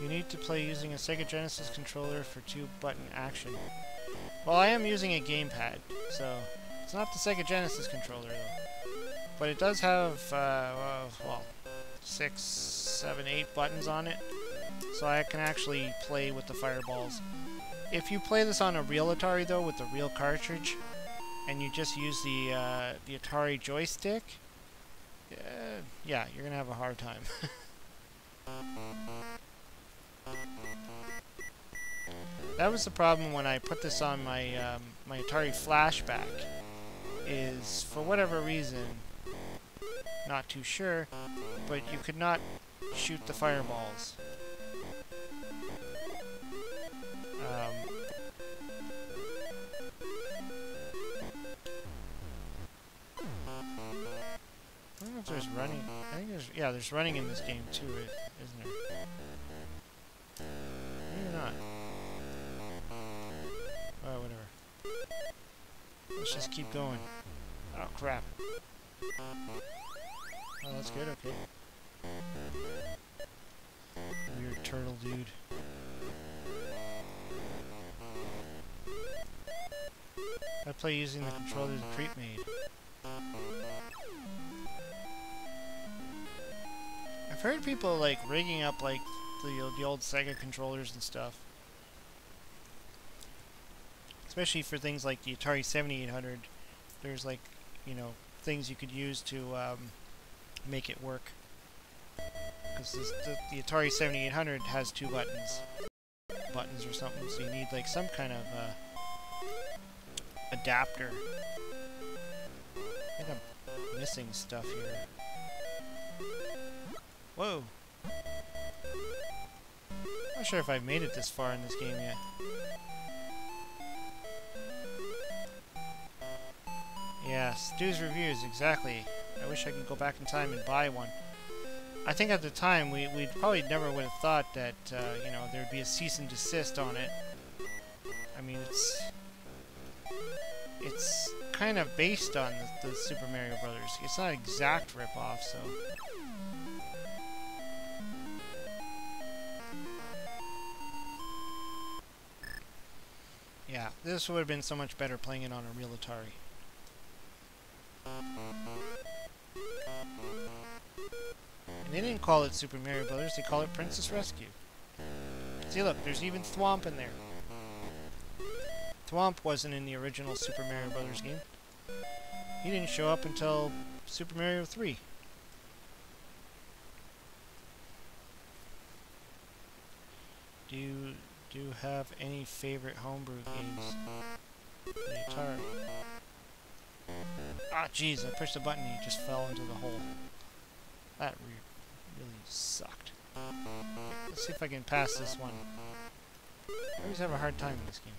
You need to play using a Sega Genesis controller for 2-button action. Well, I am using a gamepad, so it's not the Sega Genesis controller, though. But it does have, well, 6, 7, 8 buttons on it, so I can actually play with the fireballs. If you play this on a real Atari, though, with the real cartridge, and you just use the Atari joystick, yeah, you're gonna have a hard time. That was the problem when I put this on my my Atari Flashback. Is for whatever reason, not too sure, but you could not shoot the fireballs. I don't know if there's running. I think there's running in this game too, isn't there? Maybe not. Oh, whatever. Let's just keep going. Oh, crap. Oh, that's good, okay. Weird turtle dude. I play using the controller the Creep made. I've heard people like rigging up like the old Sega controllers and stuff. Especially for things like the Atari 7800, there's like, you know, things you could use to make it work. Because the Atari 7800 has 2 buttons or something, so you need like some kind of adapter. I think I'm missing stuff here. Whoa. Not sure if I've made it this far in this game yet. Yeah, Stu's reviews, exactly. I wish I could go back in time and buy one. I think at the time we probably never would have thought that you know, there'd be a cease and desist on it. I mean, it's kind of based on the Super Mario Brothers. It's not an exact rip-off, so. Yeah, this would have been so much better playing it on a real Atari. And they didn't call it Super Mario Brothers, they call it Princess Rescue. See, look, there's even Thwomp in there. Thwomp wasn't in the original Super Mario Brothers game. He didn't show up until Super Mario 3. Do you have any favorite homebrew games? The Atari. Ah, jeez, I pushed the button and he just fell into the hole. That really sucked. Let's see if I can pass this one. I always have a hard time in this game.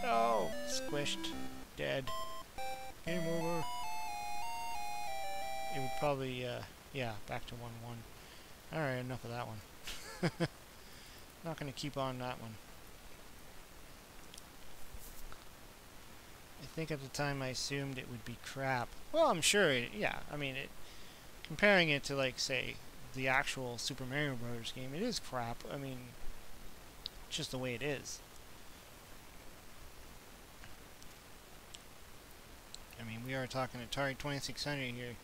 No! Squished. Dead. Game over. It would probably, yeah, back to 1-1. Alright, enough of that one. Not gonna keep on that one. I think at the time I assumed it would be crap. Well, I'm sure it, yeah, I mean, comparing it to, like, say, the actual Super Mario Bros. Game, it is crap. I mean, it's just the way it is. I mean, we are talking Atari 2600 here.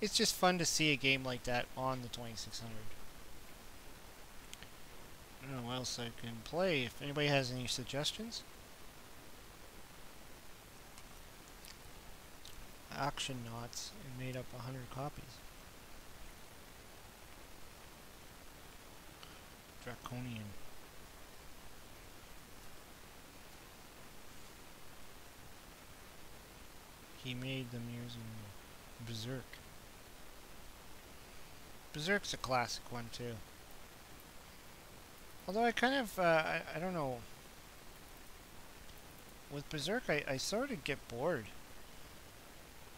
It's just fun to see a game like that on the 2600. I don't know what else I can play. If anybody has any suggestions. Action Knots, and made up 100 copies. Draconian. He made them using Berserk. Berserk's a classic one too. Although I kind of, I don't know. With Berserk, I sort of get bored.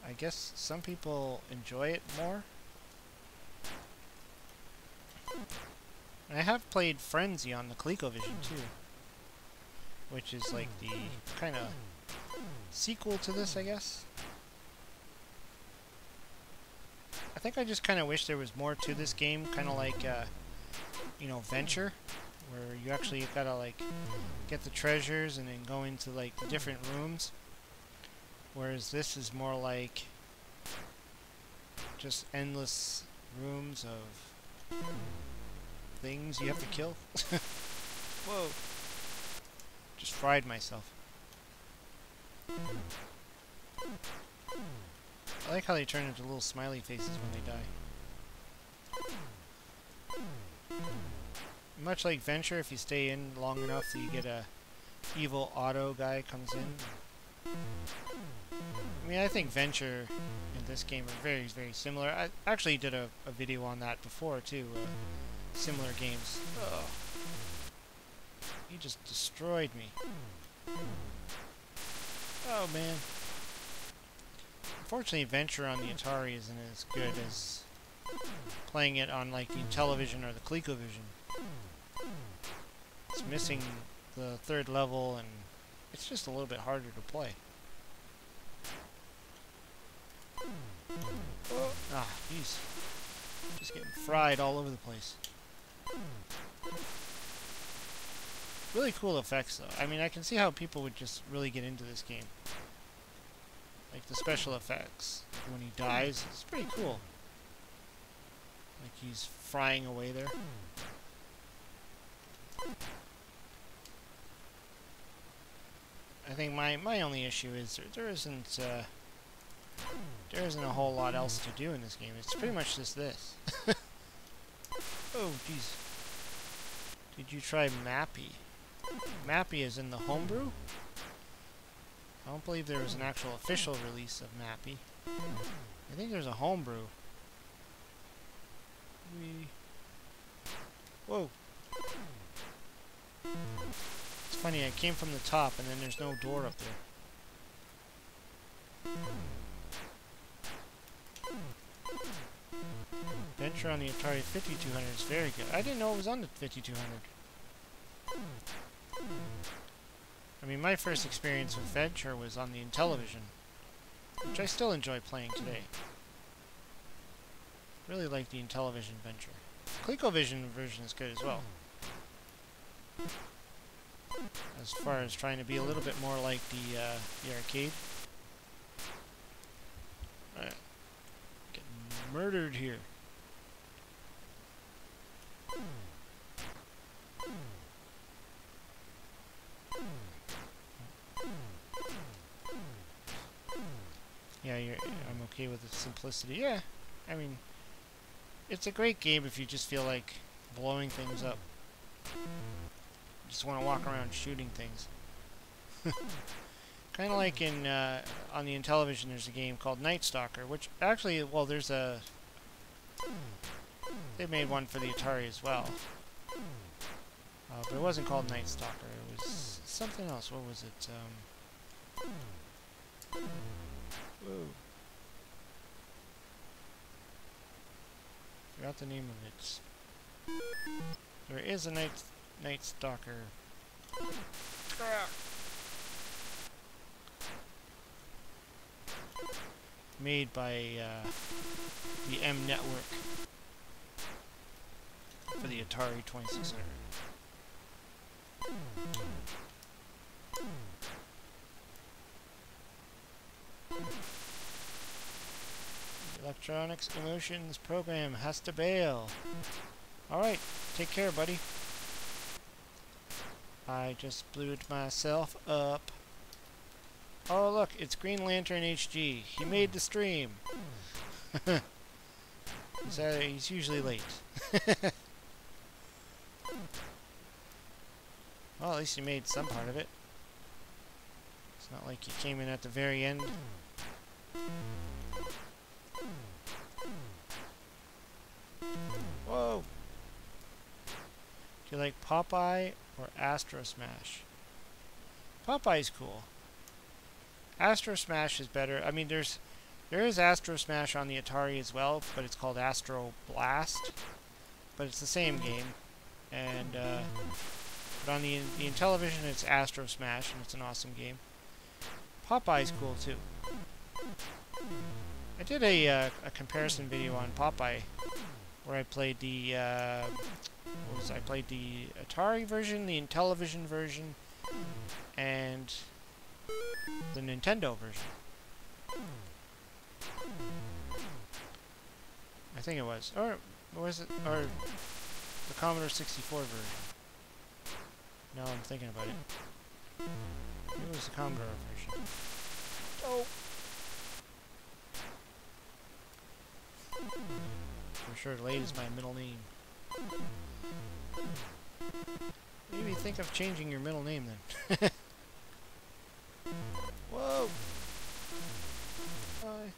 I guess some people enjoy it more. And I have played Frenzy on the ColecoVision too, which is like the kind of sequel to this, I guess. I think I just kind of wish there was more to this game, kind of like, you know, Venture, where you actually gotta like get the treasures and then go into like the different rooms. Whereas this is more like just endless rooms of things you have to kill. Whoa. Just fried myself. I like how they turn into little smiley faces when they die. Much like Venture, if you stay in long enough that you get a evil auto guy comes in. I mean, I think Venture and this game are very, very similar. I actually did a video on that before, too. Similar games. Oh. He just destroyed me. Oh, man. Unfortunately, Venture on the Atari isn't as good as playing it on, like, the television or the ColecoVision. It's missing the third level, and it's just a little bit harder to play. Oh. Ah, jeez. Just getting fried all over the place. Really cool effects, though. I mean, I can see how people would just really get into this game. Like, the special effects when he dies, it's pretty cool. Like, he's frying away there. I think my only issue is there isn't a whole lot else to do in this game. It's pretty much just this. Oh, jeez. Did you try Mappy? Mappy is in the homebrew? I don't believe there was an actual official release of Mappy. I think there's a homebrew. Whoa. It's funny, I came from the top and then there's no door up there. Venture on the Atari 5200 is very good. I didn't know it was on the 5200. I mean, my first experience with Venture was on the Intellivision, which I still enjoy playing today. Really like the Intellivision Venture. ColecoVision version is good as well. As far as trying to be a little bit more like the arcade. Alright. Getting murdered here. Yeah, I'm okay with the simplicity. Yeah, I mean, it's a great game if you just feel like blowing things up. You just want to walk around shooting things. Kind of like in on the Intellivision, there's a game called Night Stalker, which actually, well, there's a... They made one for the Atari as well. But it wasn't called Night Stalker, it was something else. What was it? Whoa. Forgot the name of it. There is a Night Stalker. Made by the M Network for the Atari 2600. Electronics Emotions program has to bail. Alright, take care, buddy. I just blew myself up. Oh, look, it's Green Lantern HG. He made the stream. He's usually late. Well, at least he made some part of it. It's not like he came in at the very end. Whoa! Do you like Popeye or Astro Smash? Popeye's cool. Astro Smash is better. I mean, there is Astro Smash on the Atari as well, but it's called Astro Blast. But it's the same game. And but on the Intellivision, it's Astro Smash, and it's an awesome game. Popeye's cool too. I did a comparison video on Popeye, where I played the I played the Atari version, the Intellivision version, and the Nintendo version. I think it was, or was it, or the Commodore 64 version? Now I'm thinking about it. Maybe it was the Commodore version. Oh. For sure, late is my middle name. Maybe think of changing your middle name then. Whoa! Hi.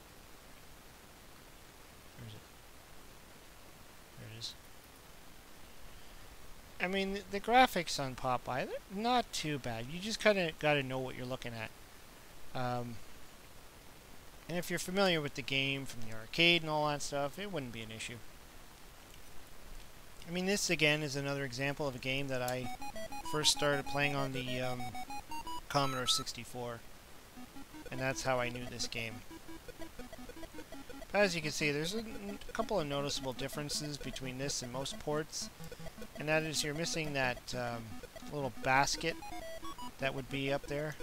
Where is it? There it is. I mean, the graphics on Popeye, they're not too bad. You just kind of got to know what you're looking at. And if you're familiar with the game from the arcade and all that stuff, it wouldn't be an issue. I mean, this again is another example of a game that I first started playing on the Commodore 64. And that's how I knew this game. But as you can see, there's a couple of noticeable differences between this and most ports. And that is you're missing that little basket that would be up there.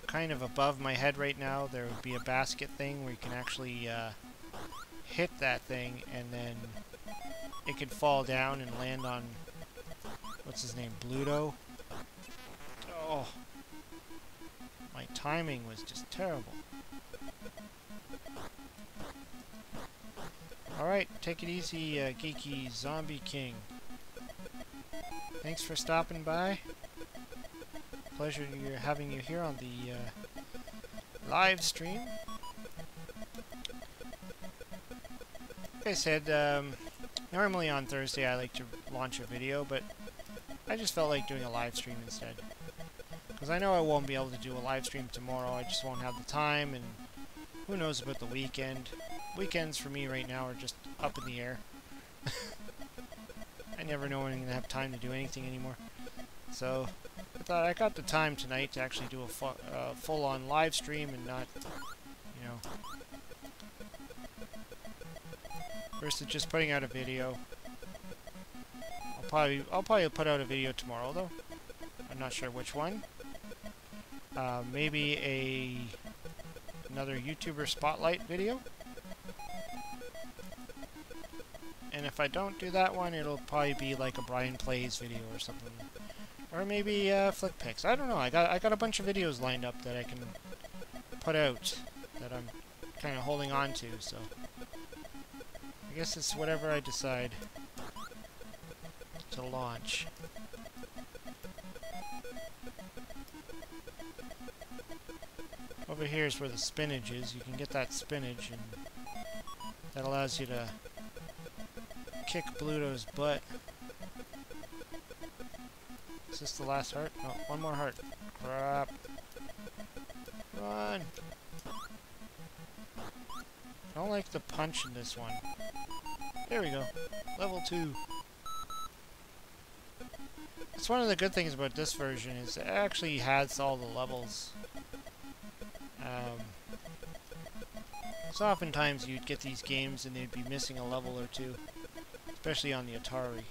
Kind of above my head right now, there would be a basket thing where you can actually hit that thing, and then it could fall down and land on, what's his name, Bluto? Oh, my timing was just terrible. Alright, take it easy, geeky zombie king. Thanks for stopping by. pleasure having you here on the live stream. Like I said, normally on Thursday I like to launch a video, but I just felt like doing a live stream instead. Because I know I won't be able to do a live stream tomorrow, I just won't have the time, and who knows about the weekend. Weekends for me right now are just up in the air. I never know when I'm going to have time to do anything anymore. So, I thought I got the time tonight to actually do a full-on live stream and not, you know, versus just putting out a video. I'll probably put out a video tomorrow though. I'm not sure which one. Maybe another YouTuber spotlight video. And if I don't do that one, it'll probably be like a Brian Plays video or something. Or maybe Flick Picks. I don't know. I got a bunch of videos lined up that I can put out that I'm kind of holding on to, so I guess it's whatever I decide to launch. Over here is where the spinach is. You can get that spinach, and that allows you to kick Bluto's butt. Is this the last heart? No, one more heart. Crap. Run! I don't like the punch in this one. There we go. Level 2. It's one of the good things about this version is it actually has all the levels. So oftentimes you'd get these games and they'd be missing a level or two, especially on the Atari.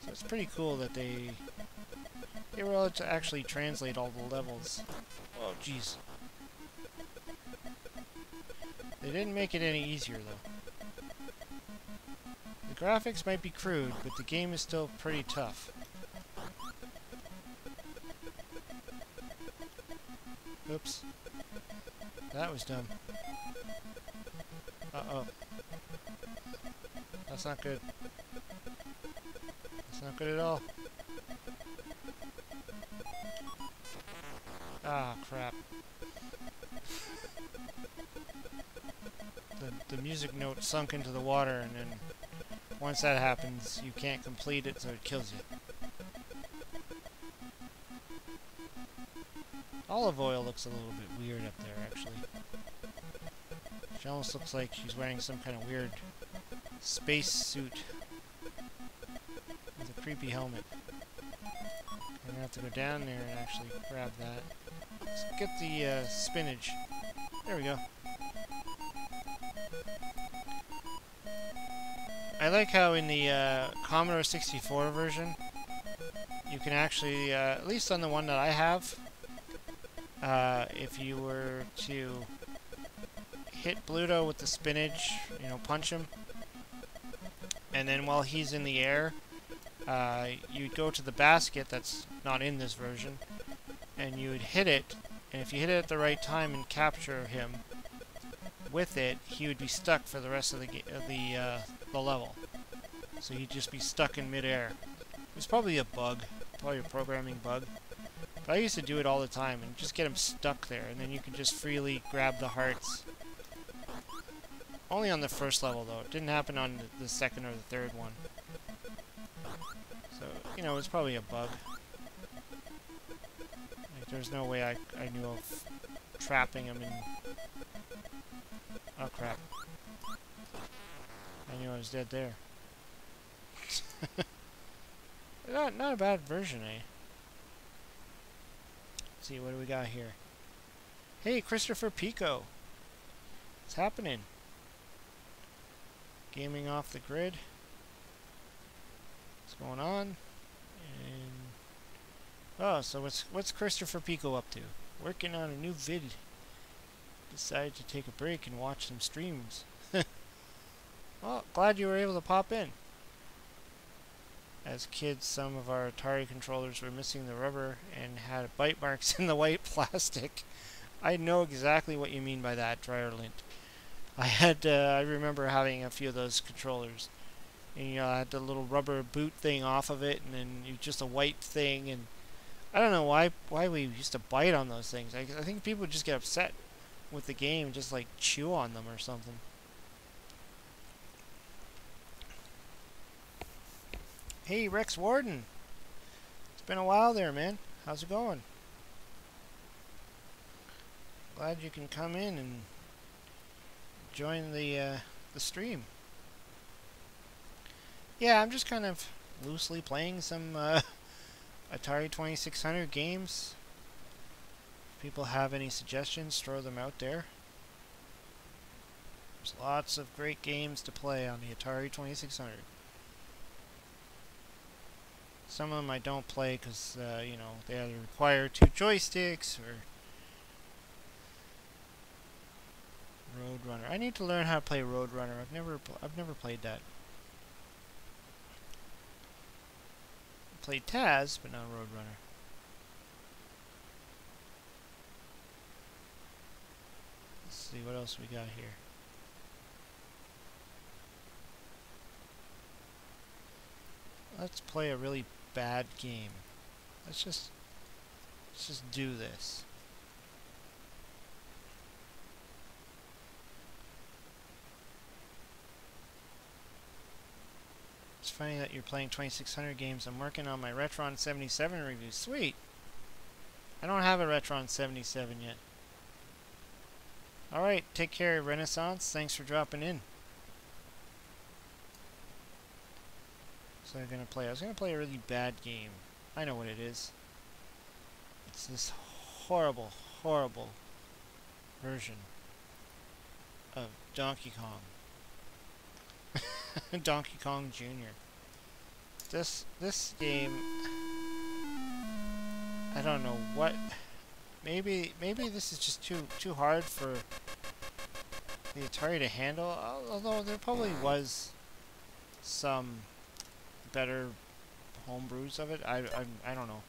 So it's pretty cool that they were able to actually translate all the levels. Oh jeez. They didn't make it any easier though. The graphics might be crude, but the game is still pretty tough. Oops. That was dumb. Uh-oh. That's not good. That's not good at all. Ah, crap. The music note sunk into the water, and then once that happens, you can't complete it, so it kills you. Olive Oil looks a little bit weird up there, actually. She almost looks like she's wearing some kind of weird space suit with a creepy helmet. I'm gonna have to go down there and actually grab that. Let's get the spinach. There we go. I like how in the Commodore 64 version, you can actually, at least on the one that I have, if you were to hit Bluto with the spinach, you know, punch him, and then while he's in the air, you'd go to the basket that's not in this version, and you would hit it, and if you hit it at the right time and capture him with it, he would be stuck for the rest of the level. So he'd just be stuck in midair. It's probably a bug, probably a programming bug. But I used to do it all the time and just get him stuck there, and then you can just freely grab the hearts. Only on the first level though. It didn't happen on the second or the third one. So, you know, it's probably a bug. Like, there's no way I knew of trapping him in... Oh crap. I knew I was dead there. Not a bad version, eh? Let's see, what do we got here? Hey, Christopher Pico! What's happening? Gaming off the grid. What's going on? And oh, so what's Christopher Pico up to? Working on a new vid. Decided to take a break and watch some streams. Well, glad you were able to pop in. As kids, some of our Atari controllers were missing the rubber and had bite marks in the white plastic. I know exactly what you mean by that, Dryerlint. I remember having a few of those controllers. And, you know, I had the little rubber boot thing off of it, and then just a white thing, and I don't know why we used to bite on those things. I think people would just get upset with the game, just like chew on them or something. Hey, Rex Warden. It's been a while there, man. How's it going? Glad you can come in and join the stream. Yeah, I'm just kind of loosely playing some Atari 2600 games. If people have any suggestions, throw them out there. There's lots of great games to play on the Atari 2600. Some of them I don't play because, you know, they either require 2 joysticks or Roadrunner. I need to learn how to play Roadrunner. I've never played that. I played Taz, but not Roadrunner. Let's see what else we got here. Let's play a really bad game. Let's just do this. It's funny that you're playing 2600 games. I'm working on my Retron 77 review. Sweet. I don't have a Retron 77 yet. Alright, take care, Renaissance. Thanks for dropping in. So I was gonna play a really bad game. I know what it is. It's this horrible, horrible version of Donkey Kong. Donkey Kong Jr. This game, I don't know what. Maybe this is just too hard for the Atari to handle. Although there probably was some better homebrews of it. I don't know.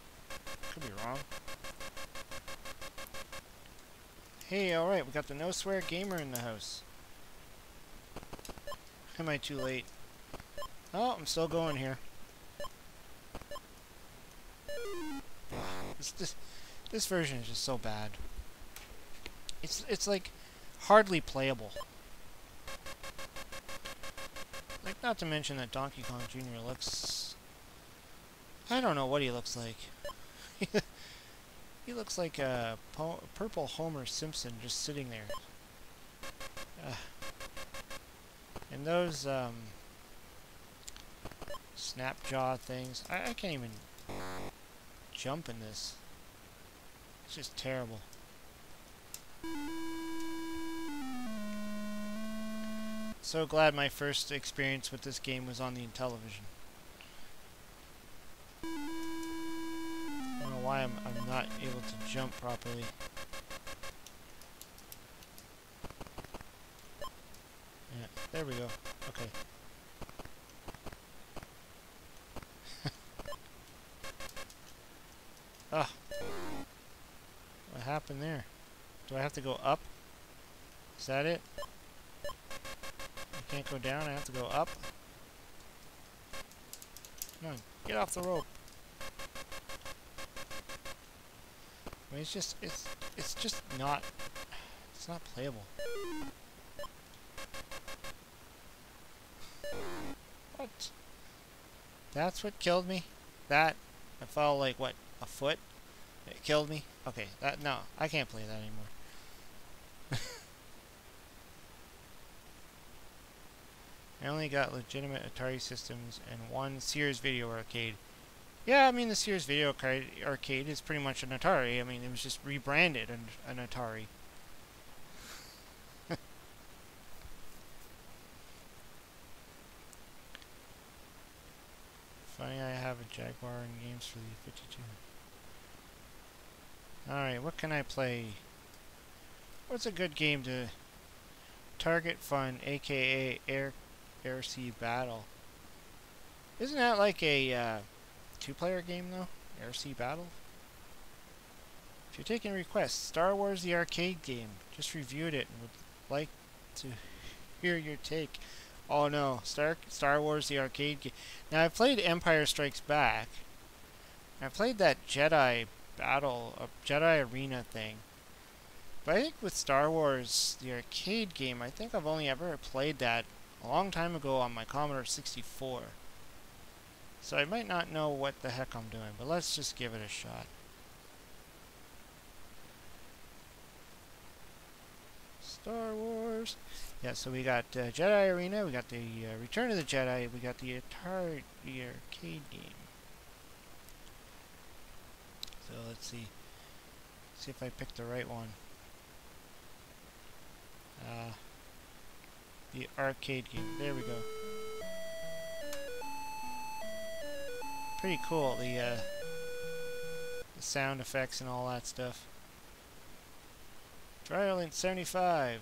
Could be wrong. Hey, alright, we got the No Swear Gamer in the house. Am I too late? Oh, I'm still going here. This version is just so bad. It's like hardly playable. Like, not to mention that Donkey Kong Jr. looks... I don't know what he looks like. He looks like a purple Homer Simpson just sitting there. And those snap-jaw things, I can't even jump in this. It's just terrible. So glad my first experience with this game was on the Intellivision. I don't know why I'm not able to jump properly. Yeah, there we go. Okay. Ah. What happened there? Do I have to go up? Is that it? I can't go down, I have to go up. Come on, get off the rope. I mean, it's just not, it's not playable. What? That's what killed me? That? I fell like, what, a foot? It killed me? Okay, no, I can't play that anymore. I only got legitimate Atari systems and one Sears Video Arcade. Yeah, I mean, the Sears Video Arcade is pretty much an Atari. I mean, it was just rebranded an Atari. Funny, I have a Jaguar in games for the 52. Alright, what can I play? What's a good game to target fun, aka Air-Sea Battle? Isn't that like a 2-player game though? Air-Sea Battle? If you're taking requests, Star Wars the arcade game. Just reviewed it and would like to hear your take. Oh no, Star Wars the arcade game. Now I've played Empire Strikes Back, I played that Jedi Jedi Arena thing. But I think with Star Wars, the arcade game, I think I've only ever played that a long time ago on my Commodore 64. So I might not know what the heck I'm doing, but let's just give it a shot. Star Wars. Yeah, so we got Jedi Arena, we got the Return of the Jedi, we got the Atari arcade game. So let's see. See if I picked the right one. The arcade game. There we go. Pretty cool, the sound effects and all that stuff. Trialent 75.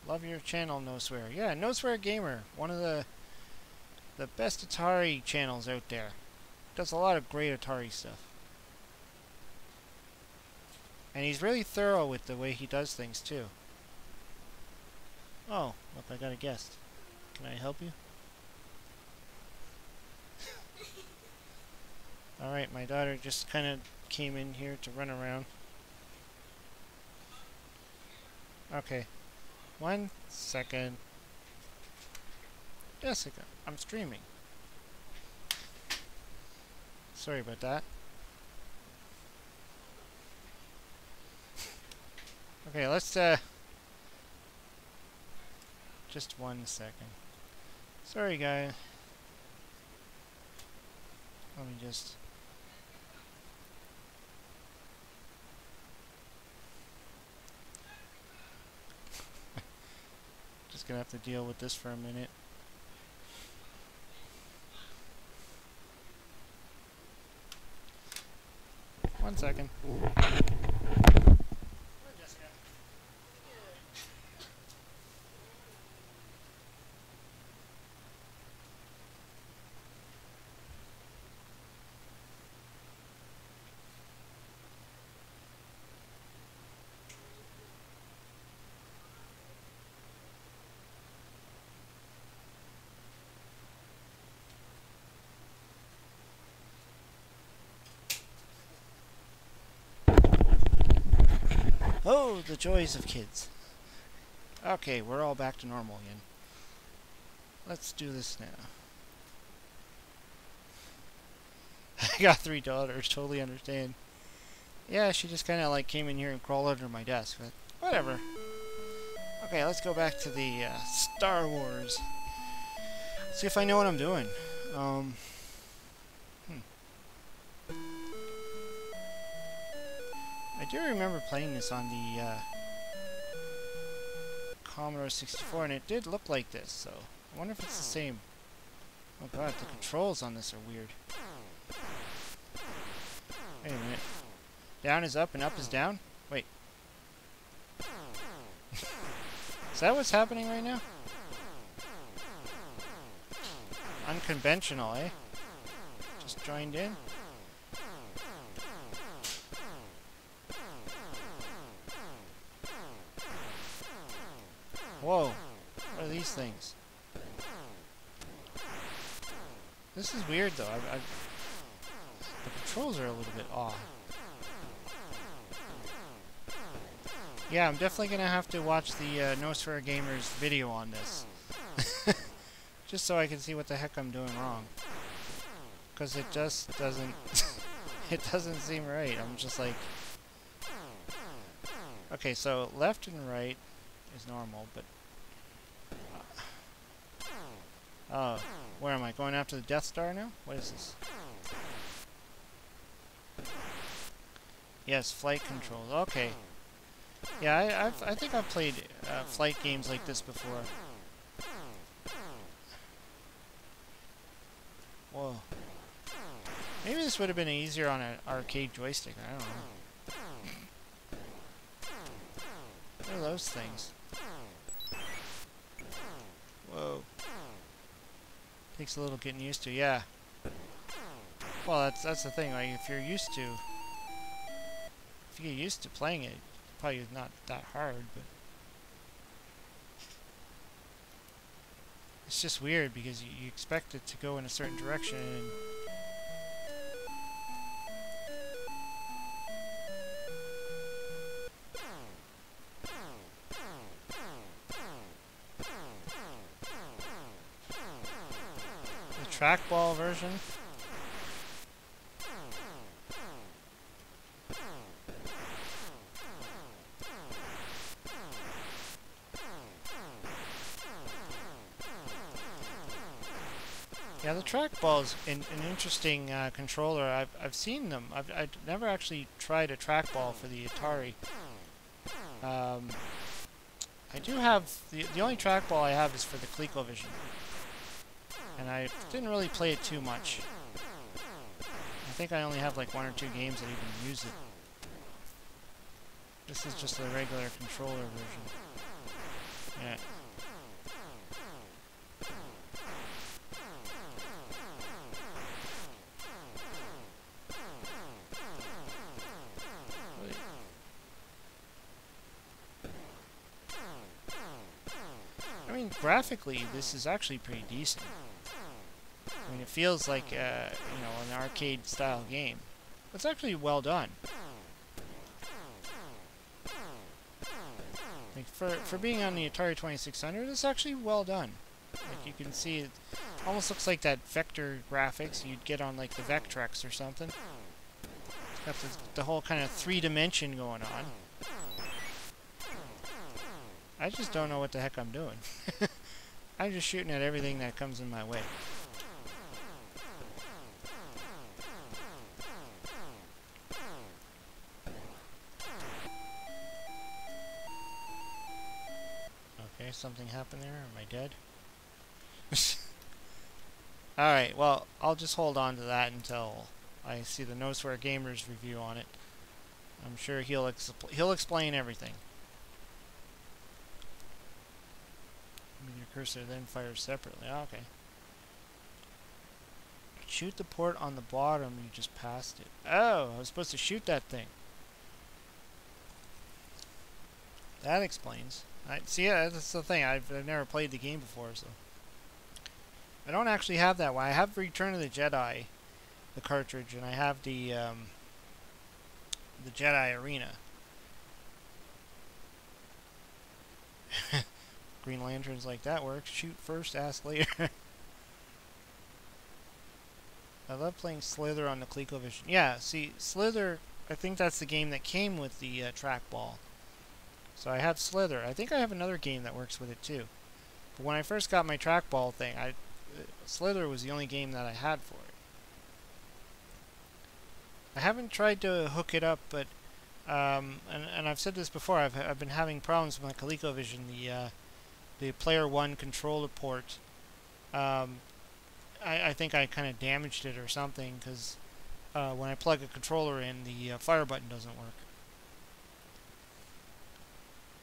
Love your channel, No Swear. Yeah, No Swear Gamer. One of the best Atari channels out there. Does a lot of great Atari stuff. And he's really thorough with the way he does things, too. Oh, look, I got a guest. Can I help you? Alright, my daughter just kind of came in here to run around. Okay. 1 second. Jessica, I'm streaming. Sorry about that. Okay, let's just 1 second. Sorry, guys. Let me just... Just gonna have to deal with this for a minute. One second. Oh, the joys of kids. Okay, we're all back to normal again. Let's do this now. I got 3 daughters, totally understand. Yeah, she just kind of like came in here and crawled under my desk, but whatever. Okay, let's go back to the Star Wars. See if I know what I'm doing. I do remember playing this on the Commodore 64, and it did look like this, so I wonder if it's the same. Oh god, the controls on this are weird. Wait a minute. Down is up and up is down? Wait. Is that what's happening right now? Unconventional, eh? Just joined in? Whoa. What are these things? This is weird though. The controls are a little bit off. Yeah, I'm definitely gonna have to watch the No Swear Gamers video on this. Just so I can see what the heck I'm doing wrong. Because it just doesn't... it doesn't seem right. I'm just like... Okay, so left and right is normal, but... oh, where am I? Going after the Death Star now? What is this? Yes, flight controls. Okay. Yeah, I think I've played flight games like this before. Whoa. Maybe this would have been easier on an arcade joystick. I don't know. What are those things? Whoa. Takes a little getting used to, yeah. Well, that's the thing. Like, if you're used to, if you get used to playing it, probably not that hard, but it's just weird because you expect it to go in a certain direction, and trackball version. Yeah, the trackball's an interesting controller. I've seen them. I've never actually tried a trackball for the Atari. I do have the only trackball I have is for the ColecoVision, and I didn't really play it too much. I think I only have like 1 or 2 games that even use it. This is just the regular controller version. Yeah. I mean, graphically, this is actually pretty decent. I mean, it feels like, you know, an arcade-style game. It's actually well done. Like, for being on the Atari 2600, it's actually well done. Like, you can see, it almost looks like that vector graphics you'd get on, like, the Vectrex or something. It's got the whole kind of 3-dimension going on. I just don't know what the heck I'm doing. I'm just shooting at everything that comes in my way. Okay, something happened there. Am I dead? Alright, well, I'll just hold on to that until I see the No Swear Gamers review on it. I'm sure he'll explain everything. Move your cursor, then fire separately. Oh, okay. Shoot the port on the bottom. You just passed it. Oh, I was supposed to shoot that thing. That explains. See, yeah, that's the thing. I've never played the game before, so I don't actually have that one. I have Return of the Jedi, the cartridge, and I have the Jedi Arena. Green Lantern's like, that works. Shoot first, ask later. I love playing Slither on the ColecoVision. Yeah, see, Slither, I think that's the game that came with the trackball. So I have Slither. I think I have another game that works with it too. But when I first got my trackball thing, Slither was the only game that I had for it. I haven't tried to hook it up, but and I've said this before. I've been having problems with my ColecoVision. The Player One controller port. I think I kind of damaged it or something because when I plug a controller in, the fire button doesn't work.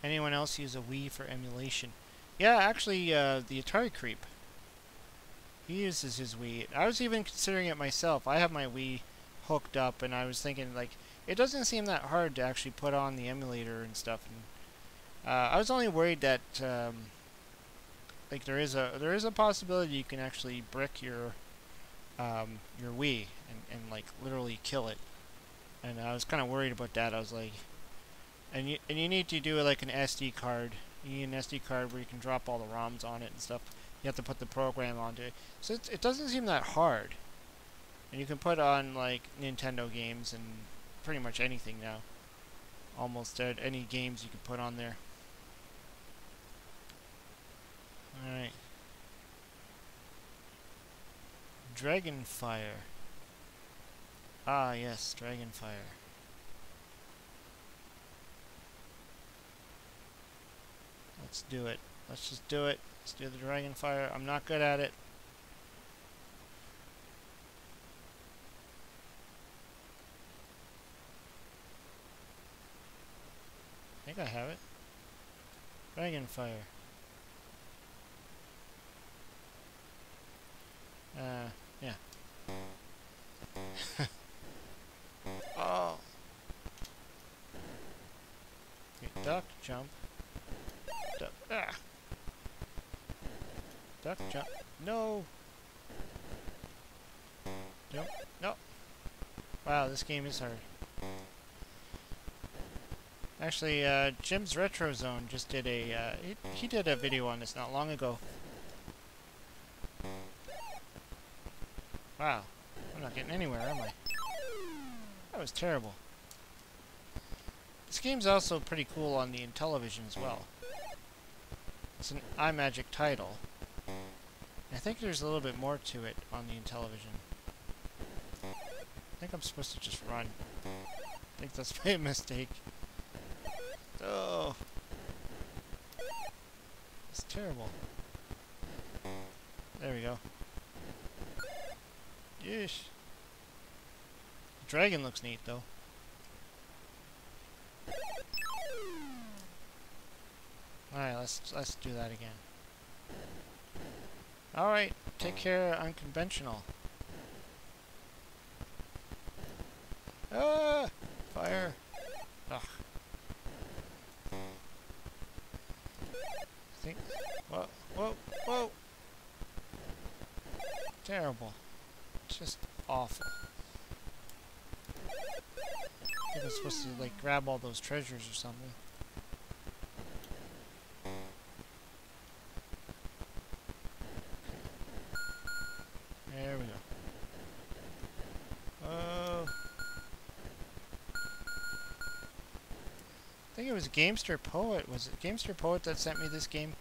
Anyone else use a Wii for emulation? Yeah, actually, the Atari creep. He uses his Wii. I was even considering it myself. I have my Wii hooked up, and I was thinking, like, it doesn't seem that hard to actually put on the emulator and stuff. And I was only worried that, like, there is a possibility you can actually brick your Wii and like literally kill it. And I was kind of worried about that. I was like, and you need to do like an SD card. You need an SD card where you can drop all the ROMs on it and stuff. You have to put the program onto it. So it doesn't seem that hard. And you can put on like Nintendo games and pretty much anything now. Almost any games you can put on there. Alright. Dragonfire. Ah, yes, Dragonfire. Let's do it. Let's just do it. Let's do the Dragonfire. I'm not good at it. I think I have it. Dragonfire. Yeah. Oh. Okay, duck, jump. Duck, Duck, jump. No! Jump. No! Wow, this game is hard. Actually, Jim's Retro Zone just did a, he did a video on this not long ago. Wow. I'm not getting anywhere, am I? That was terrible. This game's also pretty cool on the Intellivision as well. It's an iMagic title. I think there's a little bit more to it on the Intellivision. I think I'm supposed to just run. I think that's my mistake. Oh. It's terrible. There we go. Yeesh. The dragon looks neat though. Alright, let's do that again. Alright, take care, unconventional. Ah! Fire! Ugh. I think... Whoa, whoa, whoa! Terrible. Just awful. I think I'm supposed to, like, grab all those treasures or something. There we go. Oh. I think it was Gamester Poet. Was it Gamester Poet that sent me this game?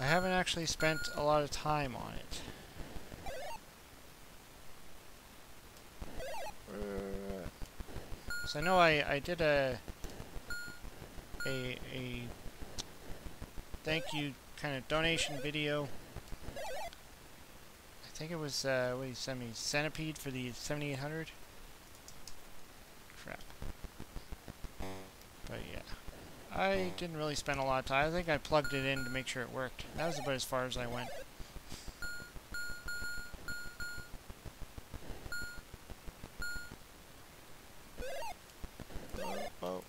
I haven't actually spent a lot of time on it. So I know I did a thank you kind of donation video. I think it was what he sent me, Centipede for the 7800. Crap. But yeah, I didn't really spend a lot of time. I think I plugged it in to make sure it worked. That was about as far as I went. Oh.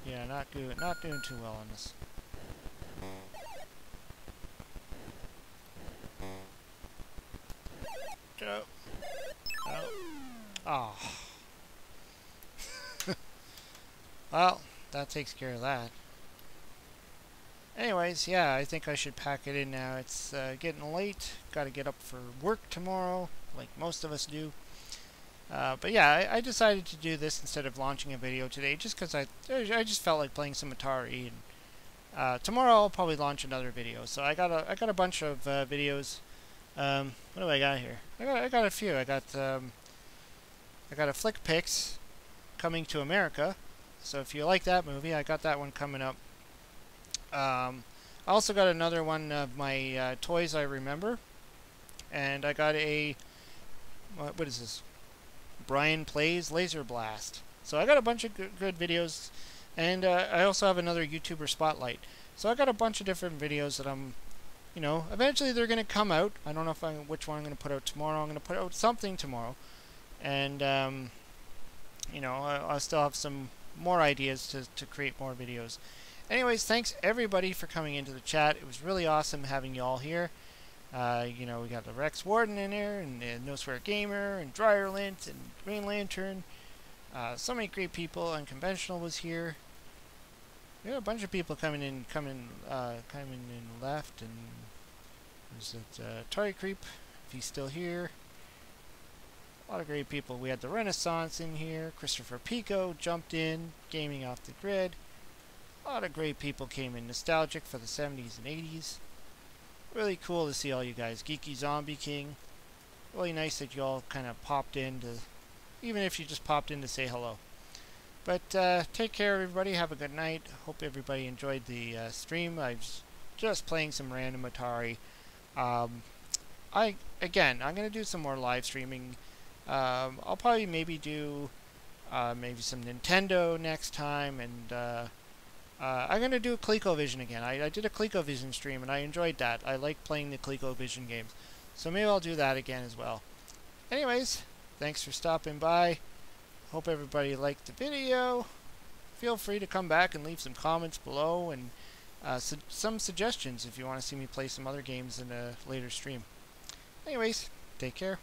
Yeah, not doing too well on this. Go. Oh. Well, that takes care of that. Anyways, yeah, I think I should pack it in now. It's getting late. Got to get up for work tomorrow, like most of us do. But yeah, I decided to do this instead of launching a video today, just because I just felt like playing some Atari. And tomorrow I'll probably launch another video. So I got a bunch of videos. What do I got here? I got a few. I got a Flick Picks Coming to America. So if you like that movie, I got that one coming up. I also got another one of my Toys I Remember, and I got a what is this? Brian Plays Laser Blast. So I got a bunch of good videos, and I also have another YouTuber Spotlight. So I got a bunch of different videos that I'm, you know, eventually they're gonna come out. I don't know which one I'm gonna put out tomorrow. I'm gonna put out something tomorrow, and you know, I'll still have some more ideas to create more videos. Anyways, thanks everybody for coming into the chat. It was really awesome having you all here. You know, we got the Rex Warden in there, and No Swear Gamer, and Dryerlint, and Green Lantern. So many great people. Unconventional was here. We had a bunch of people coming in left, and there's that Atari Creep, if he's still here. A lot of great people. We had the Renaissance in here. Christopher Pico jumped in, gaming off the grid. A lot of great people came in. Nostalgic for the 70s and 80s. Really cool to see all you guys. Geeky Zombie King. Really nice that you all kind of popped in to, even if you just popped in to say hello. But take care, everybody. Have a good night. Hope everybody enjoyed the stream. I was just playing some random Atari. I'm going to do some more live streaming. I'll probably maybe do maybe some Nintendo next time, and I'm going to do a ColecoVision again. I did a ColecoVision stream, and I enjoyed that. I like playing the ColecoVision games. So maybe I'll do that again as well. Anyways, thanks for stopping by. Hope everybody liked the video. Feel free to come back and leave some comments below, and some suggestions if you want to see me play some other games in a later stream. Anyways, take care.